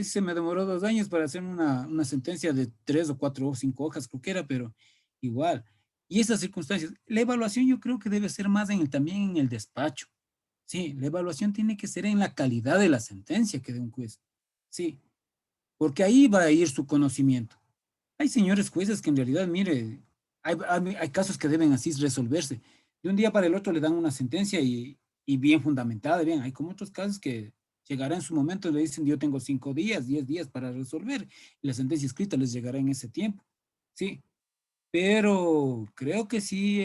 Se me demoró 2 años para hacer una sentencia de 3 o 4 o 5 hojas, creo que era, pero igual. Y esas circunstancias, la evaluación yo creo que debe ser más también en el despacho. Sí, la evaluación tiene que ser en la calidad de la sentencia que dé un juez. Sí, porque ahí va a ir su conocimiento. Hay señores jueces que en realidad, mire, hay casos que deben así resolverse. De un día para el otro le dan una sentencia y bien fundamentada, bien. Hay como otros casos que llegará en su momento, le dicen, yo tengo 5 días, 10 días para resolver, y la sentencia escrita les llegará en ese tiempo, sí. Pero creo que sí,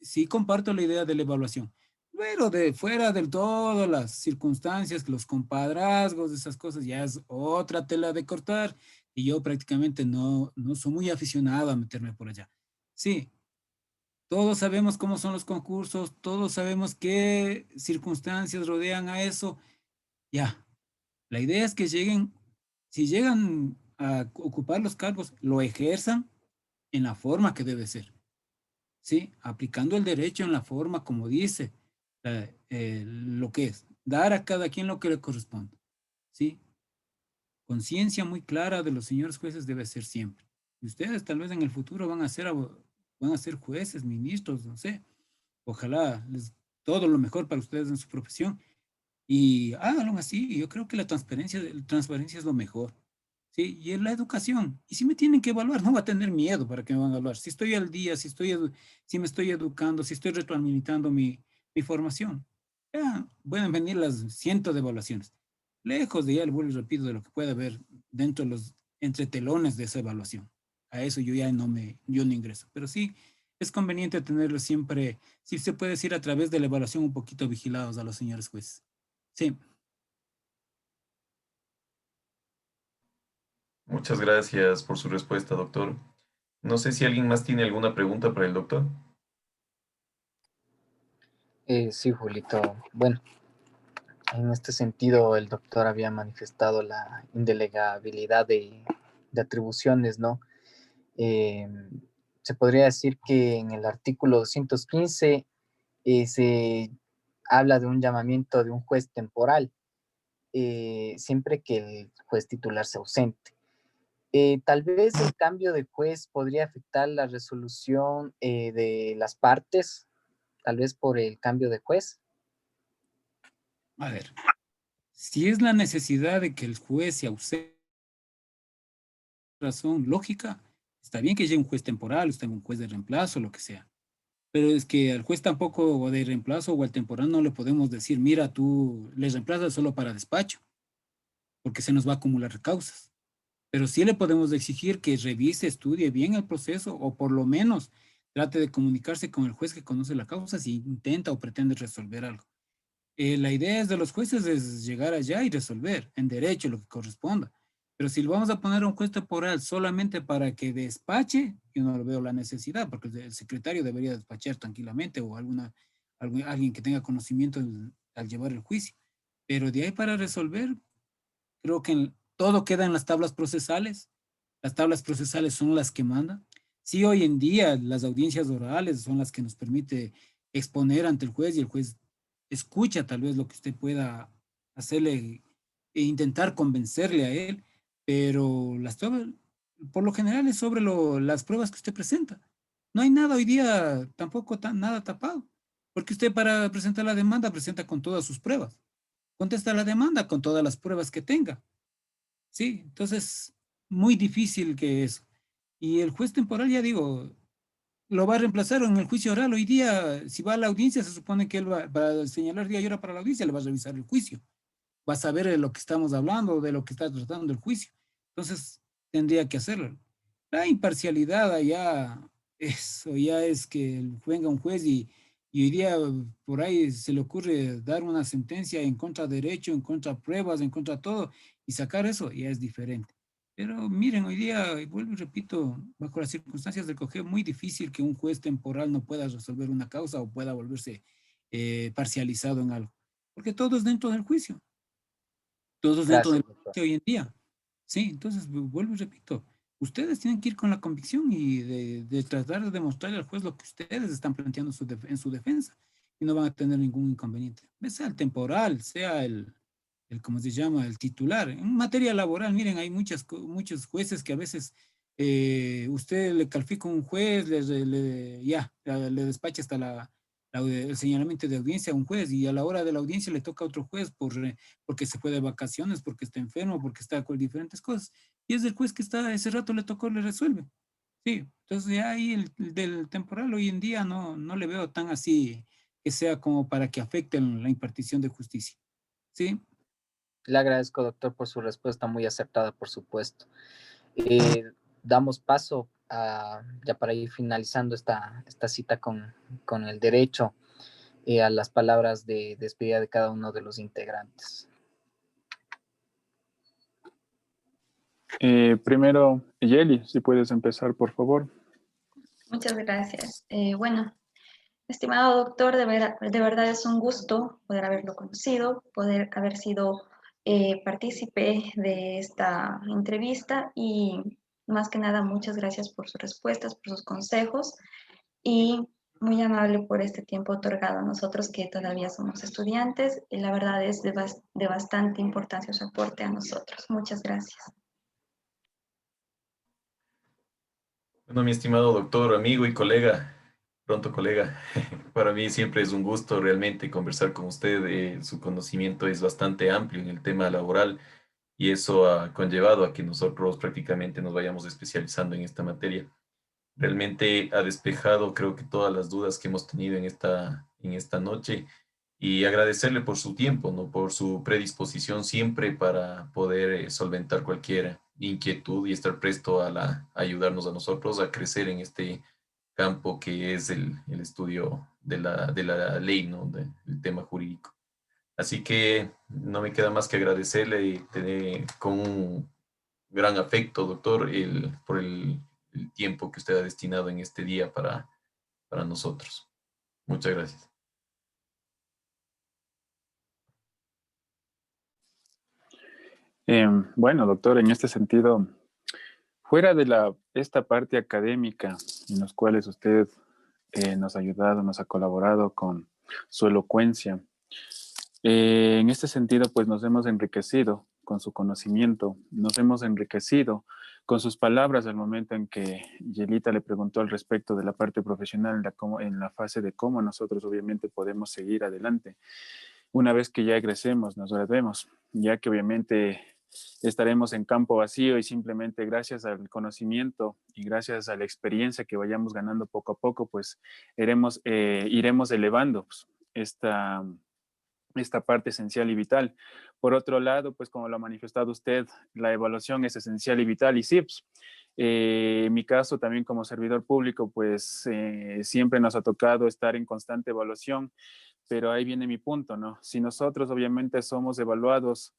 sí comparto la idea de la evaluación. Pero de fuera del todo, las circunstancias, los compadrazgos, esas cosas, ya es otra tela de cortar, y yo prácticamente no soy muy aficionado a meterme por allá. Sí, todos sabemos cómo son los concursos, todos sabemos qué circunstancias rodean a eso. Ya, la idea es que lleguen, si llegan a ocupar los cargos, lo ejerzan en la forma que debe ser, ¿sí? Aplicando el derecho en la forma como dice lo que es, dar a cada quien lo que le corresponde, ¿sí? Conciencia muy clara de los señores jueces debe ser siempre. Y ustedes tal vez en el futuro van a ser jueces, ministros, no sé. Ojalá todo lo mejor para ustedes en su profesión. Y háganlo así. Yo creo que la transparencia es lo mejor. Sí, y en la educación. Y si me tienen que evaluar, no va a tener miedo para que me van a evaluar. Si estoy al día, si me estoy educando, si estoy retroalimentando mi formación, ya pueden venir las cientos de evaluaciones. Lejos de ya, el vuelvo y repito, de lo que puede haber dentro de los entretelones de esa evaluación. A eso yo no ingreso. Pero sí, es conveniente tenerlo siempre, si se puede decir, a través de la evaluación un poquito vigilados a los señores jueces. Sí. Muchas gracias por su respuesta, doctor. No sé si alguien más tiene alguna pregunta para el doctor. Sí, Julito. Bueno, en este sentido, el doctor había manifestado la indelegabilidad de atribuciones, ¿no? Eh, Se podría decir que en el artículo 215 se habla de un llamamiento de un juez temporal, siempre que el juez titular se ausente. Tal vez el cambio de juez podría afectar la resolución de las partes, tal vez por el cambio de juez. A ver, si es la necesidad de que el juez se ausente, razón lógica, está bien que llegue un juez temporal, usted un juez de reemplazo, lo que sea. Pero es que al juez tampoco, o de reemplazo o al temporal, no le podemos decir, mira, tú le reemplazas solo para despacho, porque se nos va a acumular causas. Pero sí le podemos exigir que revise, estudie bien el proceso, o por lo menos trate de comunicarse con el juez que conoce la causa si intenta o pretende resolver algo. La idea es de los jueces es llegar allá y resolver en derecho lo que corresponda. Pero si lo vamos a poner a un juez temporal solamente para que despache, yo no lo veo la necesidad, porque el secretario debería despachar tranquilamente o alguien que tenga conocimiento al llevar el juicio. Pero de ahí para resolver, creo que todo queda en las tablas procesales. Las tablas procesales son las que mandan. Sí, hoy en día las audiencias orales son las que nos permite exponer ante el juez y el juez escucha tal vez lo que usted pueda hacerle e intentar convencerle a él, pero por lo general es sobre las pruebas que usted presenta. No hay nada hoy día, tampoco nada tapado, porque usted para presentar la demanda presenta con todas sus pruebas, contesta la demanda con todas las pruebas que tenga. Sí, entonces, muy difícil que eso. Y el juez temporal, ya digo, lo va a reemplazar en el juicio oral. Hoy día, si va a la audiencia, se supone que él va a señalar día y hora para la audiencia, le va a revisar el juicio. Va a saber de lo que estamos hablando, de lo que está tratando el juicio. Entonces, tendría que hacerlo. La imparcialidad allá, eso ya es que venga un juez y hoy día por ahí se le ocurre dar una sentencia en contra de derecho, en contra de pruebas, en contra de todo, y sacar eso ya es diferente. Pero miren, hoy día, y vuelvo y repito, bajo las circunstancias del COGEB, muy difícil que un juez temporal no pueda resolver una causa o pueda volverse parcializado en algo, porque todo es dentro del juicio, todo es dentro del Gracias, doctor. juicio hoy en día. Sí, entonces vuelvo y repito, ustedes tienen que ir con la convicción y de tratar de demostrarle al juez lo que ustedes están planteando en su defensa y no van a tener ningún inconveniente. Sea el temporal, sea ¿cómo se llama? El titular. En materia laboral, miren, hay muchos jueces que a veces usted le califica a un juez, le despacha hasta el señalamiento de audiencia a un juez y a la hora de la audiencia le toca a otro juez porque se fue de vacaciones, porque está enfermo, porque está con diferentes cosas. Y es el juez que está, ese rato le tocó, le resuelve. Sí, entonces ya ahí el del temporal hoy en día no le veo tan así que sea como para que afecte la impartición de justicia. ¿Sí? Le agradezco, doctor, por su respuesta muy acertada, por supuesto. Eh, Damos paso ya para ir finalizando esta cita con el derecho, a las palabras de despedida de cada uno de los integrantes. Primero, Yeli, si puedes empezar, por favor. Muchas gracias. Bueno, estimado doctor, de verdad es un gusto poder haberlo conocido, poder haber sido partícipe de esta entrevista y más que nada muchas gracias por sus respuestas, por sus consejos y muy amable por este tiempo otorgado a nosotros que todavía somos estudiantes y la verdad es de bastante importancia su aporte a nosotros. Muchas gracias. Bueno, mi estimado doctor, amigo y colega, pronto colega, para mí siempre es un gusto realmente conversar con usted. Su conocimiento es bastante amplio en el tema laboral y eso ha conllevado a que nosotros prácticamente nos vayamos especializando en esta materia. Realmente ha despejado, creo que todas las dudas que hemos tenido en esta noche y agradecerle por su tiempo, ¿no? Por su predisposición siempre para poder solventar cualquier inquietud y estar presto a ayudarnos a nosotros a crecer en este campo que es el estudio de la ley, ¿no? Del tema jurídico. Así que no me queda más que agradecerle y tener con un gran afecto, doctor, por el tiempo que usted ha destinado en este día para nosotros. Muchas gracias. Bueno, doctor, en este sentido, fuera de esta parte académica en los cuales usted nos ha ayudado, nos ha colaborado con su elocuencia, en este sentido, pues nos hemos enriquecido con su conocimiento, nos hemos enriquecido con sus palabras al momento en que Yelita le preguntó al respecto de la parte profesional en la fase de cómo nosotros obviamente podemos seguir adelante una vez que ya egresemos, nos graduemos, ya que obviamente estaremos en campo vacío y simplemente gracias al conocimiento y gracias a la experiencia que vayamos ganando poco a poco, pues iremos elevando pues, esta parte esencial y vital. Por otro lado, pues como lo ha manifestado usted, la evaluación es esencial y vital y sí, pues, en mi caso también como servidor público, pues siempre nos ha tocado estar en constante evaluación, pero ahí viene mi punto, ¿no? Si nosotros obviamente somos evaluados,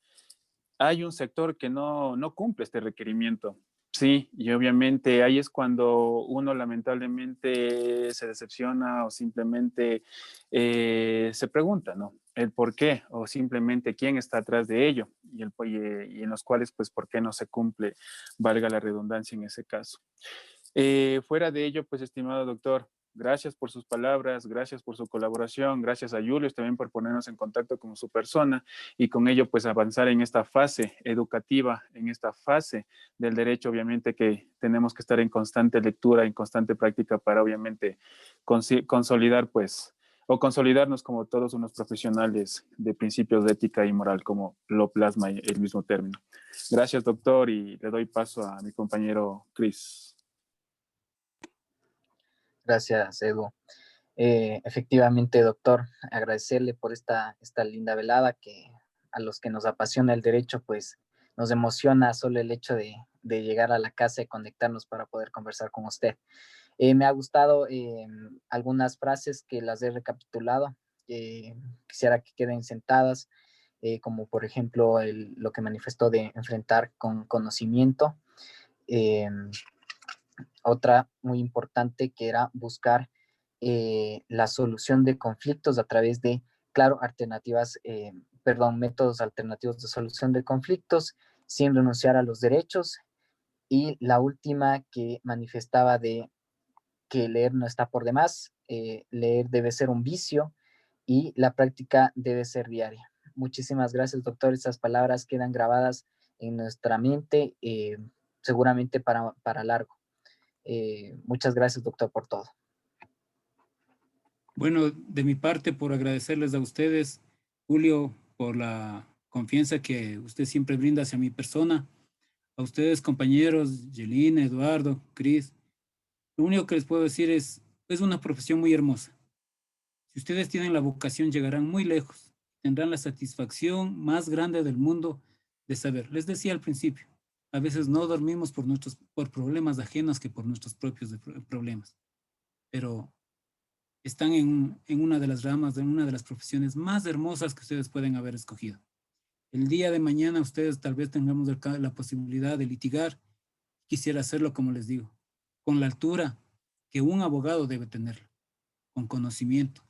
hay un sector que no cumple este requerimiento. Sí, y obviamente ahí es cuando uno lamentablemente se decepciona o simplemente se pregunta, ¿no? El por qué o simplemente quién está atrás de ello y en los cuales, pues, por qué no se cumple, valga la redundancia en ese caso. Fuera de ello, pues, estimado doctor, gracias por sus palabras, gracias por su colaboración, gracias a Julius también por ponernos en contacto con su persona y con ello pues avanzar en esta fase educativa, en esta fase del derecho, obviamente que tenemos que estar en constante lectura, en constante práctica para obviamente consolidar pues o consolidarnos como todos unos profesionales de principios de ética y moral, como lo plasma el mismo término. Gracias, doctor, y le doy paso a mi compañero Chris. Gracias, Edu. Efectivamente, doctor, agradecerle por esta linda velada que a los que nos apasiona el derecho, pues nos emociona solo el hecho de llegar a la casa y conectarnos para poder conversar con usted. Me ha gustado algunas frases que las he recapitulado. Quisiera que queden sentadas, como por ejemplo lo que manifestó de enfrentar con conocimiento. Otra muy importante que era buscar la solución de conflictos a través de, claro, métodos alternativos de solución de conflictos sin renunciar a los derechos. Y la última que manifestaba de que leer no está por demás, leer debe ser un vicio y la práctica debe ser diaria. Muchísimas gracias, doctor. Estas palabras quedan grabadas en nuestra mente, seguramente para largo. Muchas gracias, doctor, por todo. Bueno, de mi parte, por agradecerles a ustedes, Julio, por la confianza que usted siempre brinda hacia mi persona. A ustedes, compañeros, Yelina, Eduardo, Cris, lo único que les puedo decir es una profesión muy hermosa. Si ustedes tienen la vocación, llegarán muy lejos. tendrán la satisfacción más grande del mundo de saber. Les decía al principio, a veces no dormimos por problemas ajenos que por nuestros propios problemas, pero están en una de las ramas, en una de las profesiones más hermosas que ustedes pueden haber escogido. El día de mañana ustedes tal vez tengamos la posibilidad de litigar. Quisiera hacerlo, como les digo, con la altura que un abogado debe tenerlo, con conocimiento,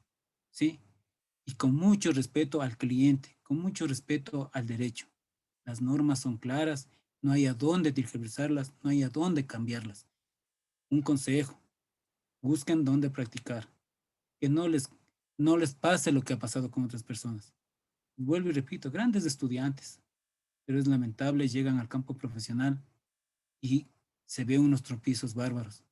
¿sí? Y con mucho respeto al cliente, con mucho respeto al derecho. Las normas son claras, no hay a dónde tergiversarlas, no hay a dónde cambiarlas. Un consejo, busquen dónde practicar, que no les pase lo que ha pasado con otras personas. Vuelvo y repito, grandes estudiantes, pero es lamentable, llegan al campo profesional y se ven unos tropiezos bárbaros.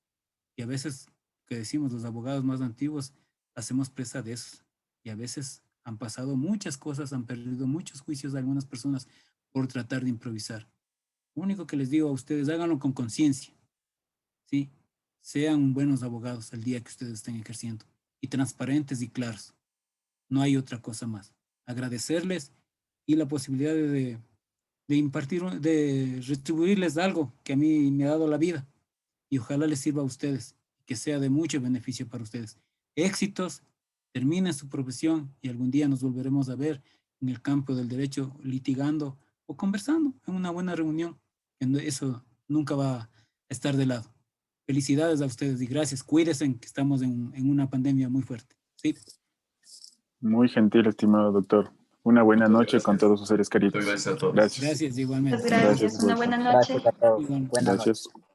Y a veces, que decimos los abogados más antiguos, hacemos presa de esos. Y a veces han pasado muchas cosas, han perdido muchos juicios de algunas personas por tratar de improvisar. Lo único que les digo a ustedes, háganlo con conciencia, ¿sí? Sean buenos abogados el día que ustedes estén ejerciendo y transparentes y claros. No hay otra cosa más. Agradecerles y la posibilidad de impartir, de retribuirles algo que a mí me ha dado la vida y ojalá les sirva a ustedes, que sea de mucho beneficio para ustedes. Éxitos, terminen su profesión y algún día nos volveremos a ver en el campo del derecho litigando o conversando en una buena reunión. Eso nunca va a estar de lado. Felicidades a ustedes y gracias. Cuídense, que estamos en una pandemia muy fuerte. ¿Sí? Muy gentil, estimado doctor. Una buena noche con todos sus seres queridos. Muchas gracias a todos. Gracias. Gracias, igualmente. Muchas gracias. Una buena noche. Gracias a todos. Igualmente. Buenas noches. Gracias.